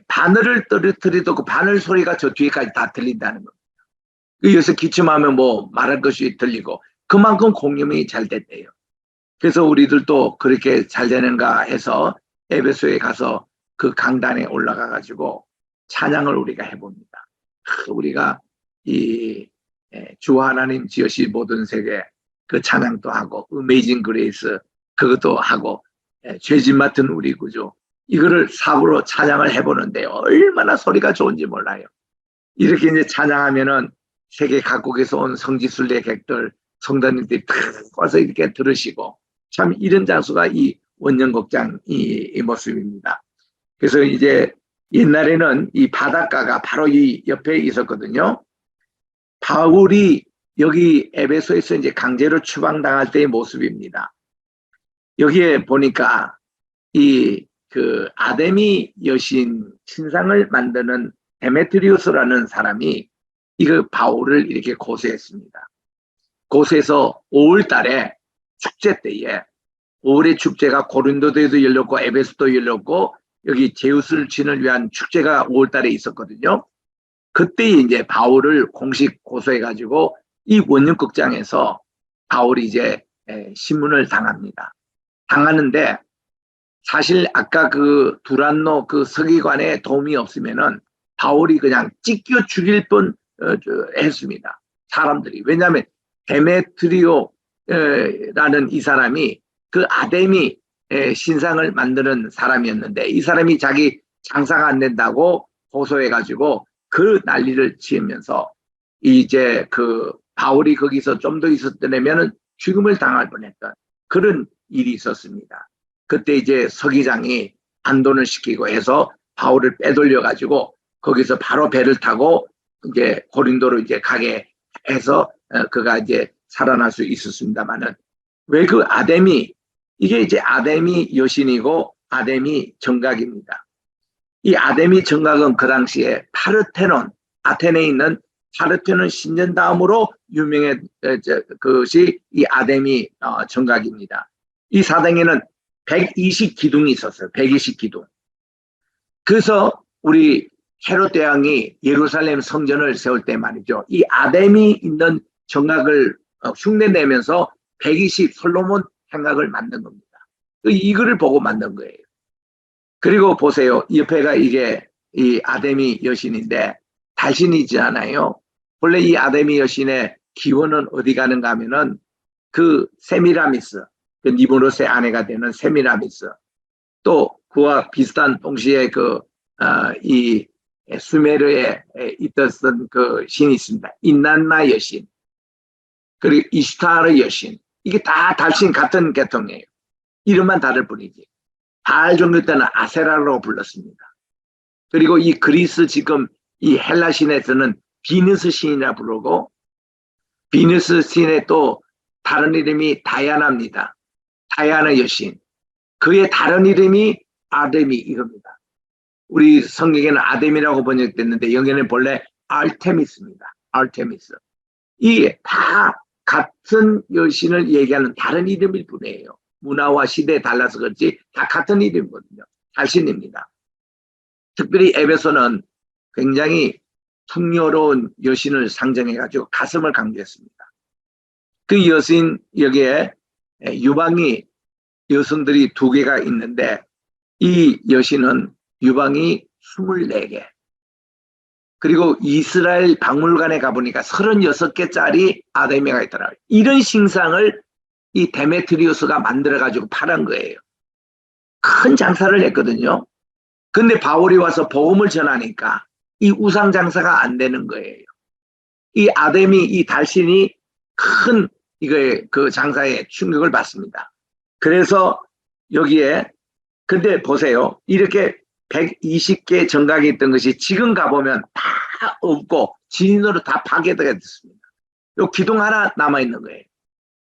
바늘을 떨어뜨려도 그 바늘 소리가 저 뒤에까지 다 들린다는 겁니다. 여기서 기침하면 뭐 말할 것이 들리고 그만큼 공명이 잘 됐대요. 그래서 우리들도 그렇게 잘 되는가 해서 에베소에 가서 그 강단에 올라가 가지고 찬양을 우리가 해봅니다. 우리가 이 주 하나님 지으신 모든 세계 그 찬양도 하고 어메이징 그레이스 그것도 하고 죄진 맡은 우리 구주 이거를 사부로 찬양을 해보는데 얼마나 소리가 좋은지 몰라요. 이렇게 이제 찬양하면은 세계 각국에서 온 성지순례객들 성도님들이 탁 와서 이렇게 들으시고 참 이런 장소가 이 원년극장 이 모습입니다. 그래서 이제 옛날에는 이 바닷가가 바로 이 옆에 있었거든요. 바울이 여기 에베소에서 이제 강제로 추방당할 때의 모습입니다. 여기에 보니까 이 그 아데미 여신 신상을 만드는 데메트리우스라는 사람이 이거 바울을 이렇게 고소했습니다. 고소해서 5월 달에 축제 때에 5월의 축제가 고린도도에도 열렸고 에베소도 열렸고 여기 제우스를 치는 위한 축제가 5월 달에 있었거든요. 그때 이제 바울을 공식 고소해가지고 이 원년극장에서 바울이 이제 신문을 당합니다. 당하는데 사실 아까 그 두란노 그 서기관의 도움이 없으면은 바울이 그냥 찢겨 죽일 뻔 했습니다. 사람들이. 왜냐하면 데메트리오라는 이 사람이 그 아데미 신상을 만드는 사람이었는데 이 사람이 자기 장사가 안 된다고 고소해가지고 그 난리를 치면서 이제 그 바울이 거기서 좀 더 있었더라면은 죽음을 당할 뻔했던 그런 일이 있었습니다. 그때 이제 서기장이 안돈을 시키고 해서 바울을 빼돌려가지고 거기서 바로 배를 타고 이제 고린도로 이제 가게 해서 그가 이제 살아날 수 있었습니다만은 왜 그 아데미 이게 이제 아데미 여신이고 아데미 정각입니다. 이 아데미 정각은 그 당시에 파르테논 아테네에 있는 파르테논 신전 다음으로 유명한 것이 이 아데미 정각입니다. 이 사당에는 120기둥이 있었어요. 120기둥. 그래서 우리 헤롯 대왕이 예루살렘 성전을 세울 때 말이죠. 이 아데미 있는 정각을 흉내내면서 120 솔로몬 행각을 만든 겁니다. 이거를 보고 만든 거예요. 그리고 보세요. 옆에가 이게 이 아데미 여신인데 달신이지 않아요. 원래 이 아데미 여신의 기원은 어디 가는가 하면은 그 세미라미스, 그 니무롯의 아내가 되는 세미라미스, 또 그와 비슷한 동시에 이 수메르에 있었던 그 신이 있습니다. 인난나 여신, 그리고 이슈타르 여신. 이게 다 달신 같은 계통이에요. 이름만 다를 뿐이지. 달 종교 때는 아세라로 불렀습니다. 그리고 이 그리스 지금 이 헬라 신에서는 비너스 신이라 부르고 비너스 신의 또 다른 이름이 다이아나입니다. 다이아나 여신. 그의 다른 이름이 아데미 이겁니다. 우리 성경에는 아데미라고 번역됐는데 영어는 본래 알테미스입니다. 알테미스. 이게 다 같은 여신을 얘기하는 다른 이름일 뿐이에요. 문화와 시대에 달라서 그렇지 다 같은 이름이거든요. 달신입니다. 특별히 에베소는 굉장히 풍요로운 여신을 상정해가지고 가슴을 강조했습니다. 그 여신 여기에 유방이 여성들이 2개가 있는데 이 여신은 유방이 24개. 그리고 이스라엘 박물관에 가보니까 36개짜리 아데미가 있더라고요. 이런 신상을 이 데메트리우스가 만들어가지고 팔은 거예요. 큰 장사를 했거든요. 근데 바울이 와서 복음을 전하니까 이 우상 장사가 안 되는 거예요. 이 아데미, 이 달신이 큰 그 장사에 충격을 받습니다. 그래서 여기에 근데 보세요. 이렇게 120개 정각이 있던 것이 지금 가보면 다 없고 진인으로 다 파괴되게 됐습니다. 요 기둥 하나 남아있는 거예요.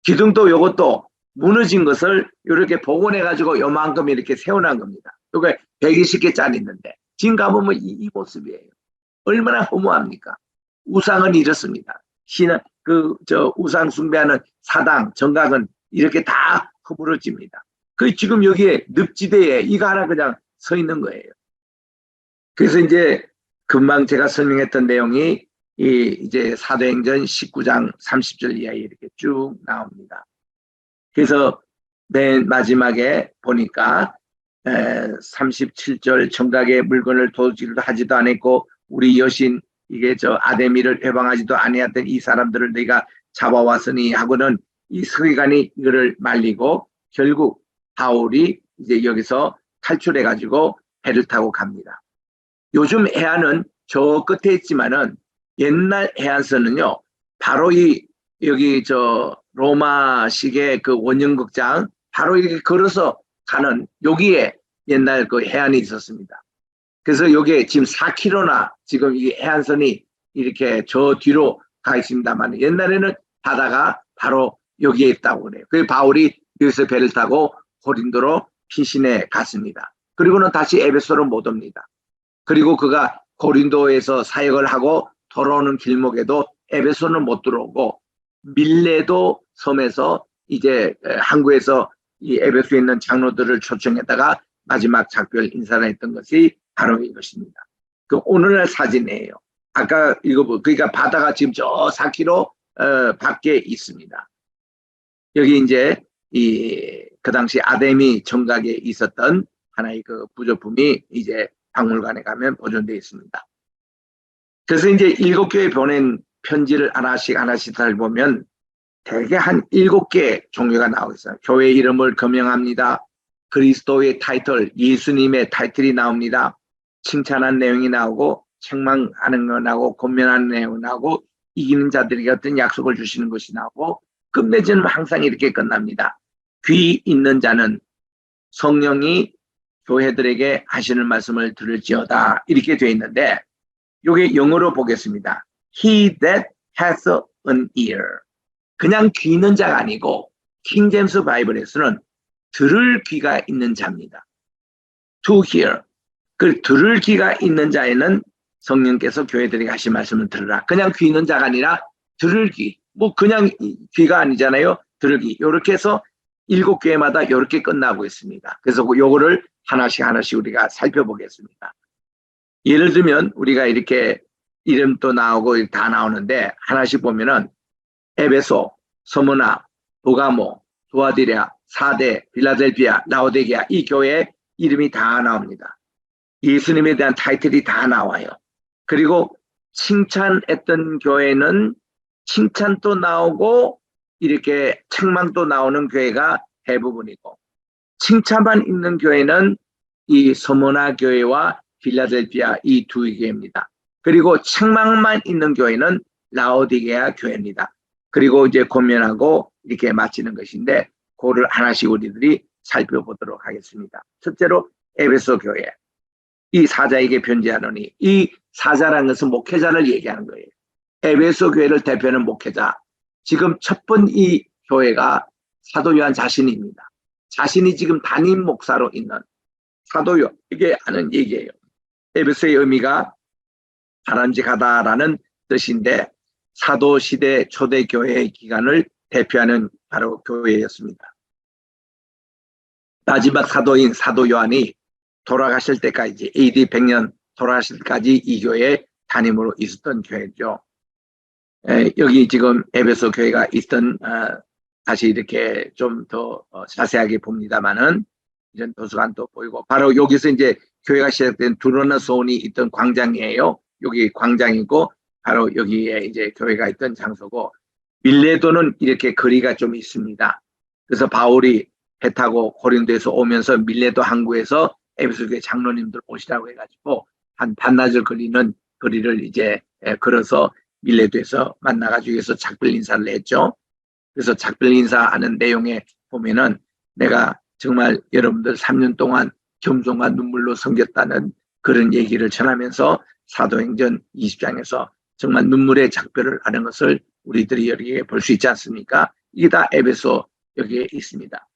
기둥도 요것도 무너진 것을 이렇게 복원해가지고 요만큼 이렇게 세워놓은 겁니다. 요게 120개짜리 있는데 지금 가보면 이 모습이에요. 얼마나 허무합니까? 우상은 이렇습니다. 신은 우상 숭배하는 사당, 정각은 이렇게 다 허물어집니다. 그 지금 여기에 늪지대에 이거 하나 그냥 서 있는 거예요. 그래서 이제 금방 제가 설명했던 내용이 이제 사도행전 19장 30절 이하에 이렇게 쭉 나옵니다. 그래서 맨 마지막에 보니까 37절 정각의 물건을 도둑질도 하지도 않았고 우리 여신 이게 아데미를 해방하지도 아니했던 이 사람들을 내가 잡아왔으니 하고는 이 서기관이 이거를 말리고 결국 바울이 이제 여기서 탈출해 가지고 배를 타고 갑니다. 요즘 해안은 저 끝에 있지만은 옛날 해안선은요 바로 여기 로마식의 그 원형극장 바로 이렇게 걸어서 가는 여기에 옛날 그 해안이 있었습니다. 그래서 여기에 지금 4km나 지금 이 해안선이 이렇게 저 뒤로 가 있습니다만 옛날에는 바다가 바로 여기에 있다고 그래요. 그래서 바울이 여기서 배를 타고 고린도로 피신해 갔습니다. 그리고는 다시 에베소로 못 옵니다. 그리고 그가 고린도에서 사역을 하고 돌아오는 길목에도 에베소는 못 들어오고 밀레도 섬에서 이제 항구에서 이 에베소에 있는 장로들을 초청했다가 마지막 작별 인사를 했던 것이 바로 이것입니다. 그 오늘날 사진이에요. 아까 그러니까 바다가 지금 저 4km 밖에 있습니다. 여기 이제 그 당시 아데미 정각에 있었던 하나의 그 부조품이 이제 박물관에 가면 보존되어 있습니다. 그래서 이제 7교회 보낸 편지를 하나씩 살펴보면 대개 한 7개 종류가 나오고 있어요. 교회 이름을 거명합니다. 그리스도의 타이틀, 예수님의 타이틀이 나옵니다. 칭찬한 내용이 나오고 책망하는 거 나오고 권면하는 내용 나오고 이기는 자들에게 어떤 약속을 주시는 것이 나오고 끝맺이는 항상 이렇게 끝납니다. 귀 있는 자는 성령이 교회들에게 하시는 말씀을 들을지어다 이렇게 되어 있는데 이게 영어로 보겠습니다. He that has an ear. 그냥 귀 있는 자가 아니고 킹 제임스 바이블에서는 들을 귀가 있는 자입니다. To hear. 그 들을 귀가 있는 자에는 성령께서 교회들에게 하신 말씀을 들으라. 그냥 귀 있는 자가 아니라 들을 귀. 뭐 그냥 귀가 아니잖아요. 들을 귀. 이렇게 해서 7교회마다 이렇게 끝나고 있습니다. 그래서 요거를 하나씩 우리가 살펴보겠습니다. 예를 들면 우리가 이렇게 이름도 나오고 다 나오는데 하나씩 보면은 에베소, 서머나, 도가모, 두아디랴, 사대, 빌라델피아, 라오디게아 이 교회 이름이 다 나옵니다. 예수님에 대한 타이틀이 다 나와요. 그리고 칭찬했던 교회는 칭찬도 나오고 이렇게 책망도 나오는 교회가 대부분이고 칭찬만 있는 교회는 이 서머나 교회와 빌라델피아 이 두 교회입니다. 그리고 책망만 있는 교회는 라오디게아 교회입니다. 그리고 이제 권면하고 이렇게 마치는 것인데 그거를 하나씩 우리들이 살펴보도록 하겠습니다. 첫째로 에베소 교회. 이 사자에게 편지하노니 이 사자라는 것은 목회자를 얘기하는 거예요. 에베소 교회를 대표하는 목회자. 지금 첫 번 이 교회가 사도 요한 자신입니다. 자신이 지금 담임 목사로 있는 사도 요한에게 하는 얘기예요. 에베소의 의미가 바람직하다라는 뜻인데 사도 시대 초대 교회의 기간을 대표하는 바로 교회였습니다. 마지막 사도인 사도 요한이 돌아가실 때까지 AD 100년 돌아가실 때까지 이 교회의 담임으로 있었던 교회죠. 여기 지금 에베소 교회가 있던 다시 이렇게 좀 더 자세하게 봅니다만은 이런 도서관도 보이고 바로 여기서 이제 교회가 시작된 두로나소온이 있던 광장이에요. 여기 광장이고 바로 여기에 이제 교회가 있던 장소고 밀레도는 이렇게 거리가 좀 있습니다. 그래서 바울이 배 타고 고린도에서 오면서 밀레도 항구에서 에베소 교회 장로님들 오시라고 해가지고 한 반나절 걸리는 거리를 이제 걸어서 밀레도에서 만나가지고 여기서 작별 인사를 했죠. 그래서 작별 인사하는 내용에 보면은 내가 정말 여러분들 3년 동안 겸손과 눈물로 섬겼다는 그런 얘기를 전하면서 사도행전 20장에서 정말 눈물의 작별을 하는 것을 우리들이 여기에 볼 수 있지 않습니까? 이게 다 에베소 여기에 있습니다.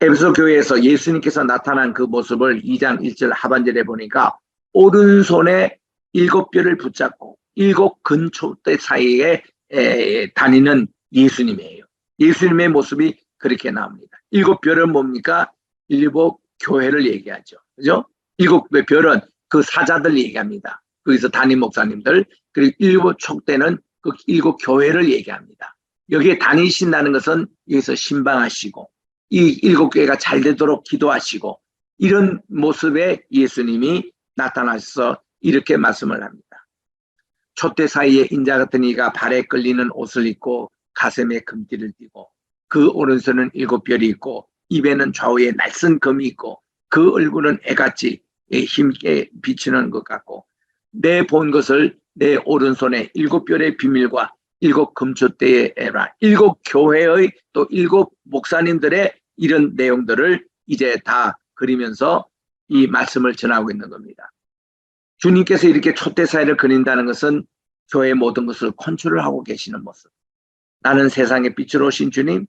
에베소 교회에서 예수님께서 나타난 그 모습을 2장 1절 하반절에 보니까 오른손에 7뼈를 붙잡고 7 근초대 사이에 다니는 예수님이에요. 예수님의 모습이 그렇게 나옵니다. 7뼈는 뭡니까? 일곱 교회를 얘기하죠. 그죠? 7별은 그 사자들 얘기합니다. 거기서 담임 목사님들, 그리고 7 촉대는 그 7교회를 얘기합니다. 여기에 다니신다는 것은 여기서 신방하시고, 이 7교회가 잘 되도록 기도하시고, 이런 모습에 예수님이 나타나셔서 이렇게 말씀을 합니다. 촛대 사이에 인자 같은 이가 발에 끌리는 옷을 입고 가슴에 금띠를 띠고 그 오른손은 7별이 있고 입에는 좌우에 날쌘 금이 있고 그 얼굴은 애같이 힘있게 비치는 것 같고 내 본 것을 내 오른손에 7별의 비밀과 7 금초대의 에라 7 교회의 또 7 목사님들의 이런 내용들을 이제 다 그리면서 이 말씀을 전하고 있는 겁니다. 주님께서 이렇게 촛대 사이를 그린다는 것은 교회의 모든 것을 컨트롤하고 계시는 모습. 나는 세상의 빛으로 오신 주님,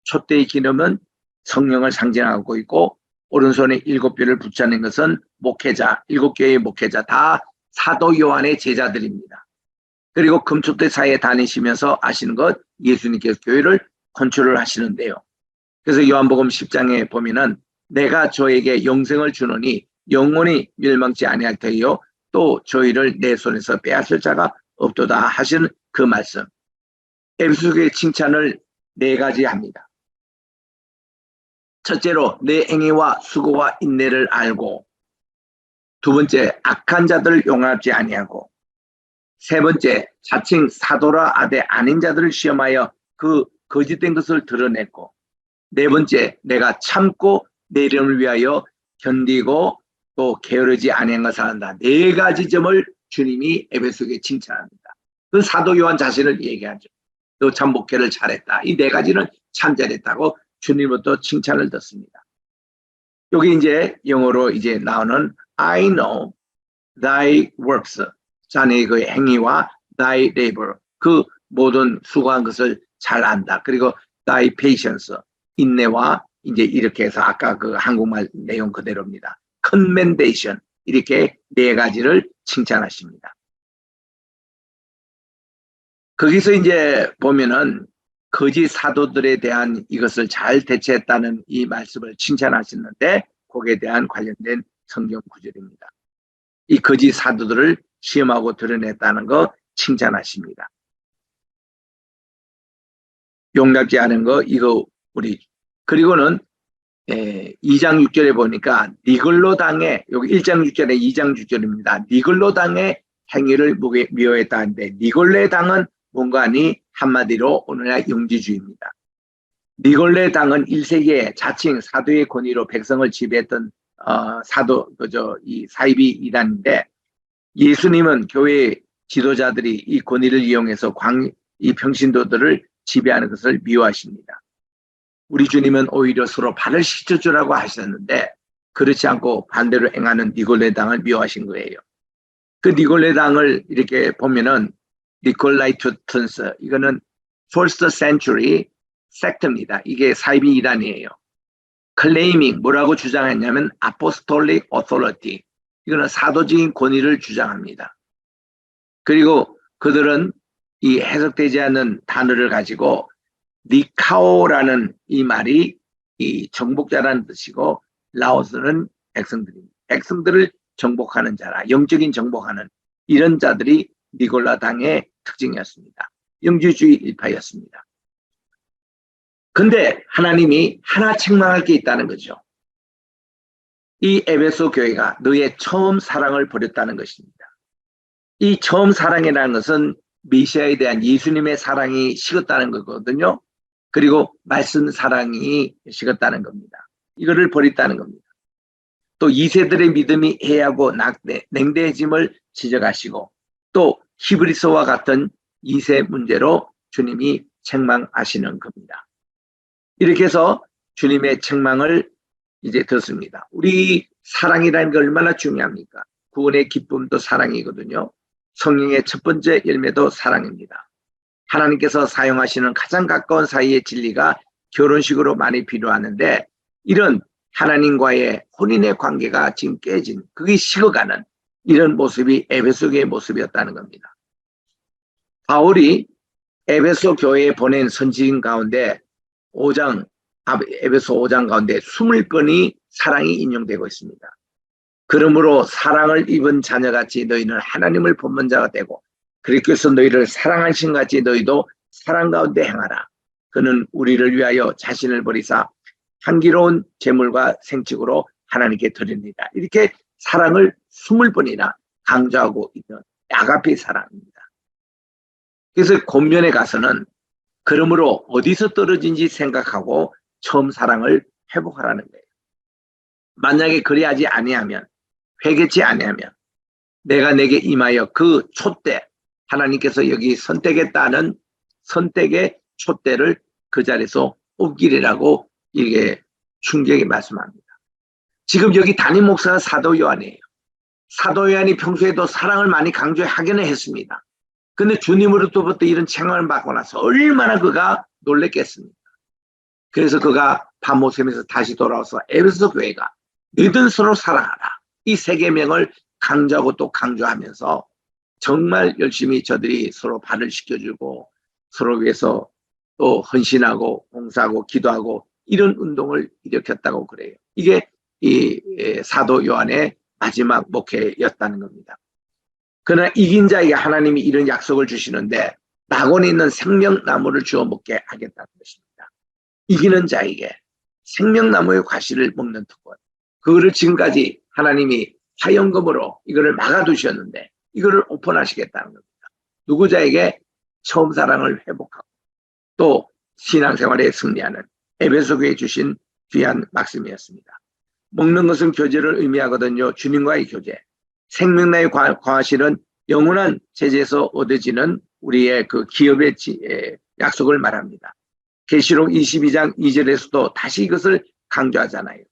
촛대의 기름은 성령을 상징하고 있고 오른손에 7뼈를 붙잡는 것은 목회자, 7교회의 목회자 다 사도 요한의 제자들입니다. 그리고 금촛대 사이에 다니시면서 아시는 것 예수님께서 교회를 컨트롤 하시는데요. 그래서 요한복음 10장에 보면은 내가 저에게 영생을 주노니 영원히 멸망치 아니할 터이요 또 저희를 내 손에서 빼앗을 자가 없도다 하시는 그 말씀. 에베소 교회의 칭찬을 4가지 합니다. 첫째로 내 행위와 수고와 인내를 알고 두 번째 악한 자들을 용납지 아니하고 세 번째, 자칭 사도라 아대 아닌 자들을 시험하여 그 거짓된 것을 드러냈고, 네 번째, 내가 참고 내 이름을 위하여 견디고 또 게으르지 아니한 것을 한다. 네 가지 점을 주님이 에베소에게 칭찬합니다. 그 사도 요한 자신을 얘기하죠. 너 참 목회를 잘했다. 이 네 가지는 참 잘했다고 주님부터 칭찬을 듣습니다. 여기 이제 영어로 이제 나오는 I know thy works, 자네의 그 행위와 thy labor, 그 모든 수고한 것을 잘 안다. 그리고 thy patience, 인내와 이제 이렇게 해서 아까 그 한국말 내용 그대로입니다. commendation, 이렇게 네 가지를 칭찬하십니다. 거기서 이제 보면은 거짓 사도들에 대한 이것을 잘 대처했다는 이 말씀을 칭찬하시는데 거기에 대한 관련된 성경 구절입니다. 이 거짓 사도들을 시험하고 드러냈다는 거 칭찬하십니다. 용납지 않은 거 이거 우리 그리고는 2장 6절에 보니까 니글로당의 여기 1장 6절에 2장 6절입니다. 니글로당의 행위를 미워했다 하는데 니골레 당은 뭔가 하니 한마디로 오늘날 영지주의입니다. 니골레 당은 1세기에 자칭 사도의 권위로 백성을 지배했던 사도 이 사이비 이단인데 예수님은 교회 지도자들이 이 권위를 이용해서 이 평신도들을 지배하는 것을 미워하십니다. 우리 주님은 오히려 서로 발을 씻어주라고 하셨는데 그렇지 않고 반대로 행하는 니골레 당을 미워하신 거예요. 그 니골레 당을 이렇게 보면은 니콜라이투턴스, 이거는 first century sect입니다. 이게 사이비 이단이에요. claiming, 뭐라고 주장했냐면 apostolic authority, 이거는 사도적인 권위를 주장합니다. 그리고 그들은 이 해석되지 않는 단어를 가지고 니카오라는 이 말이 이 정복자라는 뜻이고 라오스는 백성들입니다. 백성들을 정복하는 자라, 영적인 정복하는 이런 자들이 니골라 당의 특징이었습니다. 영주주의 일파였습니다. 근데 하나님이 하나 책망할 게 있다는 거죠. 이 에베소 교회가 너의 처음 사랑을 버렸다는 것입니다. 이 처음 사랑이라는 것은 메시아에 대한 예수님의 사랑이 식었다는 거거든요. 그리고 말씀 사랑이 식었다는 겁니다. 이거를 버렸다는 겁니다. 또 2세들의 믿음이 해하고 냉대해짐을 지적하시고 또 히브리서와 같은 2세 문제로 주님이 책망하시는 겁니다. 이렇게 해서 주님의 책망을 이제 듣습니다. 우리 사랑이라는 게 얼마나 중요합니까? 구원의 기쁨도 사랑이거든요. 성령의 첫 번째 열매도 사랑입니다. 하나님께서 사용하시는 가장 가까운 사이의 진리가 결혼식으로 많이 필요하는데 이런 하나님과의 혼인의 관계가 지금 깨진, 그게 식어가는 이런 모습이 에베소 교회의 모습이었다는 겁니다. 바울이 에베소 교회에 보낸 선지인 가운데 에베소 5장 가운데 20건이 사랑이 인용되고 있습니다. 그러므로 사랑을 입은 자녀같이 너희는 하나님을 본문 자가 되고 그렇게 해서 너희를 사랑하신 같이 너희도 사랑 가운데 행하라. 그는 우리를 위하여 자신을 버리사 향기로운 제물과 생축으로 하나님께 드립니다. 이렇게 사랑을 20번이나 강조하고 있는 아가페 사랑입니다. 그래서 권면에 가서는 그러므로 어디서 떨어진지 생각하고 처음 사랑을 회복하라는 거예요. 만약에 그리하지 아니하면, 회개치 아니하면 내가 내게 임하여 그 촛대, 하나님께서 여기 선택했다는 선택의 촛대를 그 자리에서 옮기리라고 이게 충격이 말씀합니다. 지금 여기 담임 목사가 사도 요한이에요. 사도 요한이 평소에도 사랑을 많이 강조하기는 했습니다. 근데 주님으로부터 이런 책망을 받고 나서 얼마나 그가 놀랬겠습니까? 그래서 그가 밤모섬에서 다시 돌아와서 에베소 교회가 너희들 서로 사랑하라, 이 세 계명을 강조하고 또 강조하면서 정말 열심히 저들이 서로 발을 시켜주고 서로 위해서 또 헌신하고 봉사하고 기도하고 이런 운동을 일으켰다고 그래요. 이게 이 사도 요한의 마지막 목회였다는 겁니다. 그러나 이긴 자에게 하나님이 이런 약속을 주시는데 낙원에 있는 생명나무를 주워 먹게 하겠다는 것입니다. 이기는 자에게 생명나무의 과실을 먹는 특권, 그거를 지금까지 하나님이 화연금으로 이거를 막아두셨는데 이거를 오픈하시겠다는 겁니다. 누구자에게 처음 사랑을 회복하고 또 신앙생활에 승리하는 에베소교에 주신 귀한 말씀이었습니다. 먹는 것은 교제를 의미하거든요. 주님과의 교제. 생명나의 과실은 영원한 제재에서 얻어지는 우리의 그 기업의 약속을 말합니다. 계시록 22장 2절에서도 다시 이것을 강조하잖아요.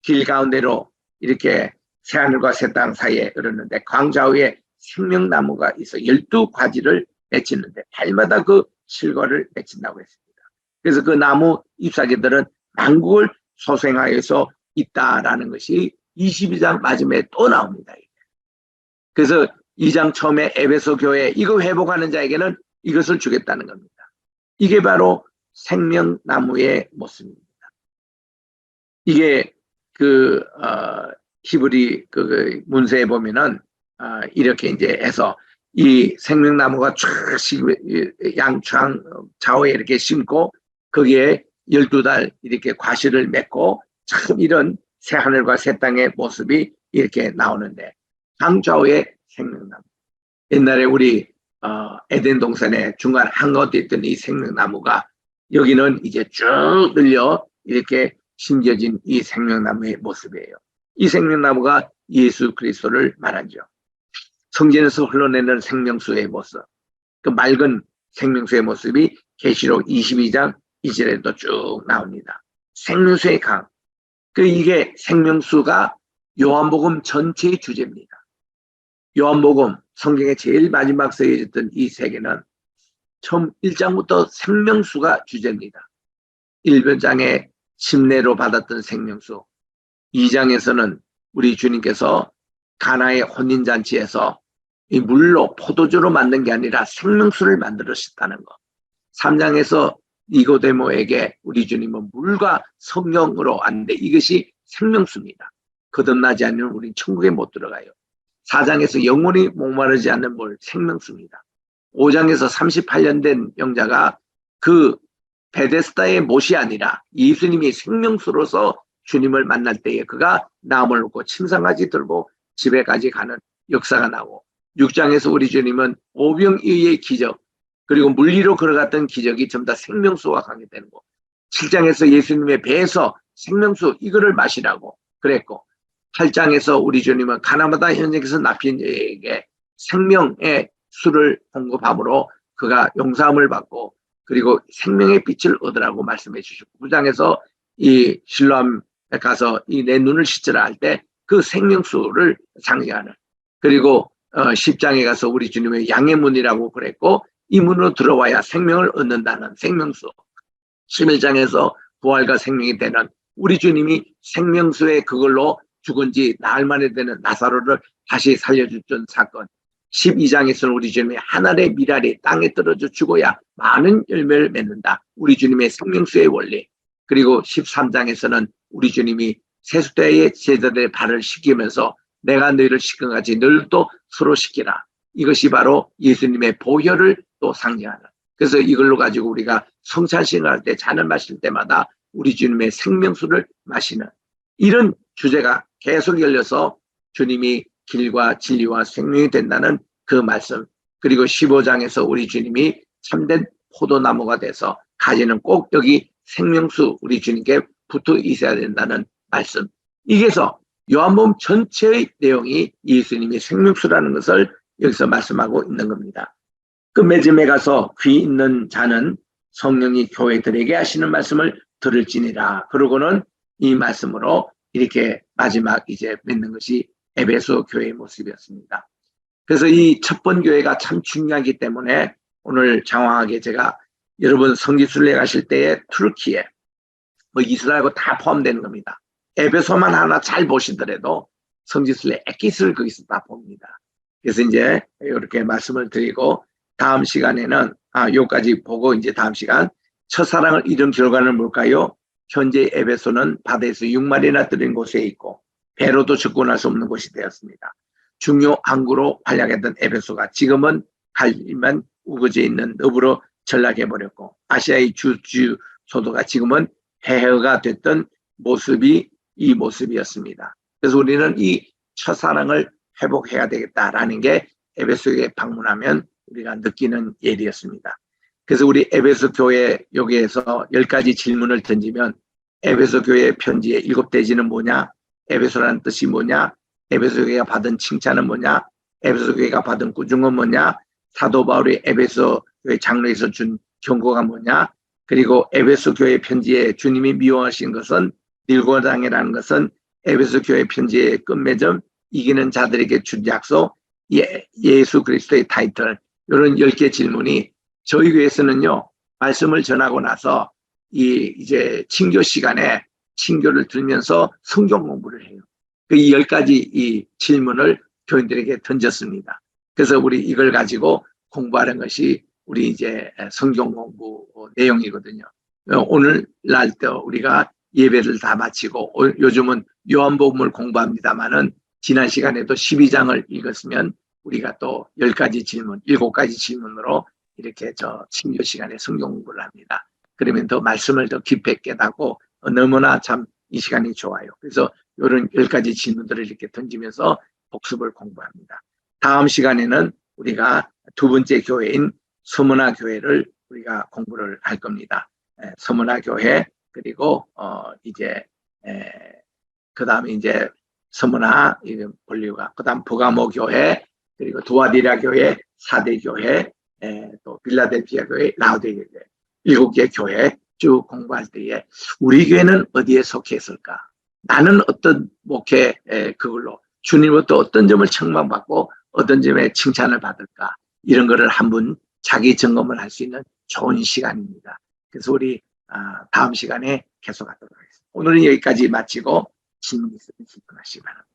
길 가운데로 이렇게 새하늘과 새 땅 사이에 흐르는데 광좌위에 생명나무가 있어 12가지를 맺히는데 달마다 그 실과를 맺힌다고 했습니다. 그래서 그 나무 잎사귀들은 만국을 소생하여서 있다라는 것이 22장 마지막에 또 나옵니다. 그래서 2장 처음에 에베소 교회 이거 회복하는 자에게는 이것을 주겠다는 겁니다. 이게 바로 생명나무의 모습입니다. 이게 히브리 문서에 보면은 이렇게 이제 해서 이 생명나무가 쫙 양창 좌우에 이렇게 심고 거기에 12달 이렇게 과실을 맺고 참 이런 새 하늘과 새 땅의 모습이 이렇게 나오는데 강좌우의 생명나무. 옛날에 우리 에덴 동산에 중간 한가운데 있던 이 생명나무가 여기는 이제 쭉 늘려 이렇게 심겨진 이 생명나무의 모습이에요. 이 생명나무가 예수 그리스도를 말하죠. 성전에서 흘러내는 생명수의 모습, 그 맑은 생명수의 모습이 계시록 22장 2절에도 쭉 나옵니다. 생명수의 강. 이게 생명수가 요한복음 전체의 주제입니다. 요한복음 성경의 제일 마지막 쓰여졌던 이 세계는 처음 1장부터 생명수가 주제입니다. 1장에 침례로 받았던 생명수, 2장에서는 우리 주님께서 가나의 혼인잔치에서 이 물로 포도주로 만든 게 아니라 생명수를 만들으셨다는 것. 3장에서 니고데모에게 우리 주님은 물과 성령으로 왔는데 이것이 생명수입니다. 거듭나지 않으면 우리는 천국에 못 들어가요. 4장에서 영원히 목마르지 않는 물, 생명수입니다. 5장에서 38년 된 영자가 그 베데스다의 못이 아니라 예수님이 생명수로서 주님을 만날 때에 그가 나무를 놓고 침상까지 들고 집에까지 가는 역사가 나오고 6장에서 우리 주님은 오병이어의 기적 그리고 물 위로 걸어갔던 기적이 전부 다 생명수와 관계되는 거. 7장에서 예수님의 배에서 생명수 이거를 마시라고 그랬고 8장에서 우리 주님은 가나마다 현장에서 납힌 자에게 생명의 수를 공급함으로 그가 용서함을 받고 그리고 생명의 빛을 얻으라고 말씀해 주시고 9장에서 이 실로암에 가서 이 내 눈을 씻으라 할 때 그 생명수를 상징하는 그리고 10장에 가서 우리 주님의 양의 문이라고 그랬고 이 문으로 들어와야 생명을 얻는다는 생명수 11장에서 부활과 생명이 되는 우리 주님이 생명수의 그걸로 죽은 지 나흘 만에 되는 나사로를 다시 살려줬던 사건 12장에서는 우리 주님의 하늘의 미랄이 땅에 떨어져 죽어야 많은 열매를 맺는다. 우리 주님의 생명수의 원리. 그리고 13장에서는 우리 주님이 세수대의 제자들의 발을 씻기면서 내가 너희를 씻은 같이 너희도 서로 씻기라. 이것이 바로 예수님의 보혈을 또 상징하는. 그래서 이걸로 가지고 우리가 성찬식을 할 때 잔을 마실 때마다 우리 주님의 생명수를 마시는 이런 주제가 계속 열려서 주님이 길과 진리와 생명이 된다는 그 말씀 그리고 15장에서 우리 주님이 참된 포도나무가 돼서 가지는 꼭 여기 생명수 우리 주님께 붙어 있어야 된다는 말씀 이게서 요한복음 전체의 내용이 예수님이 생명수라는 것을 여기서 말씀하고 있는 겁니다. 그 매점에 가서 귀 있는 자는 성령이 교회들에게 하시는 말씀을 들을지니라. 그러고는 이 말씀으로 이렇게 마지막 이제 맺는 것이 에베소 교회의 모습이었습니다. 그래서 이 첫 번 교회가 참 중요하기 때문에 오늘 장황하게 제가 여러분 성지순례 가실 때에 투르키에 뭐 이스라엘하고 다 포함되는 겁니다. 에베소만 하나 잘 보시더라도 성지순례 엑기스를 거기서 다 봅니다. 그래서 이제 이렇게 말씀을 드리고 다음 시간에는 요까지 보고 이제 다음 시간 첫사랑을 잃은 결과는 뭘까요? 현재 에베소는 바다에서 6마리나 들인 곳에 있고 배로도 접근할 수 없는 곳이 되었습니다. 중요 항구로 활약했던 에베소가 지금은 갈리만 우거지에 있는 늪으로 전락해버렸고 아시아의 주 소도가 지금은 폐허가 됐던 모습이 이 모습이었습니다. 그래서 우리는 이 첫사랑을 회복해야 되겠다라는 게 에베소에 방문하면 우리가 느끼는 일이었습니다. 그래서 우리 에베소 교회 여기에서 10가지 질문을 던지면 에베소 교회 편지의 7대지는 뭐냐? 에베소라는 뜻이 뭐냐? 에베소 교회가 받은 칭찬은 뭐냐? 에베소 교회가 받은 꾸중은 뭐냐? 사도 바울이 에베소 교회 장로에서 준 경고가 뭐냐? 그리고 에베소 교회 편지에 주님이 미워하신 것은 닐고당이라는 것은 에베소 교회 편지의 끝맺음 이기는 자들에게 준 약속 예수 그리스도의 타이틀 이런 10개 질문이 저희 교회에서는요 말씀을 전하고 나서 이제 친교 시간에 친교를 들으면서 성경 공부를 해요. 이 10가지 이 질문을 교인들에게 던졌습니다. 그래서 우리 이걸 가지고 공부하는 것이 우리 이제 성경 공부 내용이거든요. 오늘날 때 우리가 예배를 다 마치고 요즘은 요한복음을 공부합니다만은 지난 시간에도 12장을 읽었으면 우리가 또 10가지 질문, 7가지 질문으로 이렇게 친교 시간에 성경 공부를 합니다. 그러면 더 말씀을 더 깊이 깨닫고 너무나 참 이 시간이 좋아요. 그래서 이런 10가지 질문들을 이렇게 던지면서 복습을 공부합니다. 다음 시간에는 우리가 두 번째 교회인 서문화 교회를 우리가 공부를 할 겁니다. 서문화 교회 그리고 이제 그 다음에 이제 서문화 본류가 그 다음 버가모 교회 그리고 두아디라 교회 4대 교회 또 빌라델피아 교회 라우디게아 교회 7개 교회 쭉 공부할 때에 우리 교회는 어디에 속해 있을까? 나는 어떤 목회 그걸로 주님으로부터 어떤 점을 책망받고 어떤 점에 칭찬을 받을까? 이런 거를 한번 자기 점검을 할 수 있는 좋은 시간입니다. 그래서 우리 다음 시간에 계속하도록 하겠습니다. 오늘은 여기까지 마치고 질문 있으면 질문하시기 바랍니다.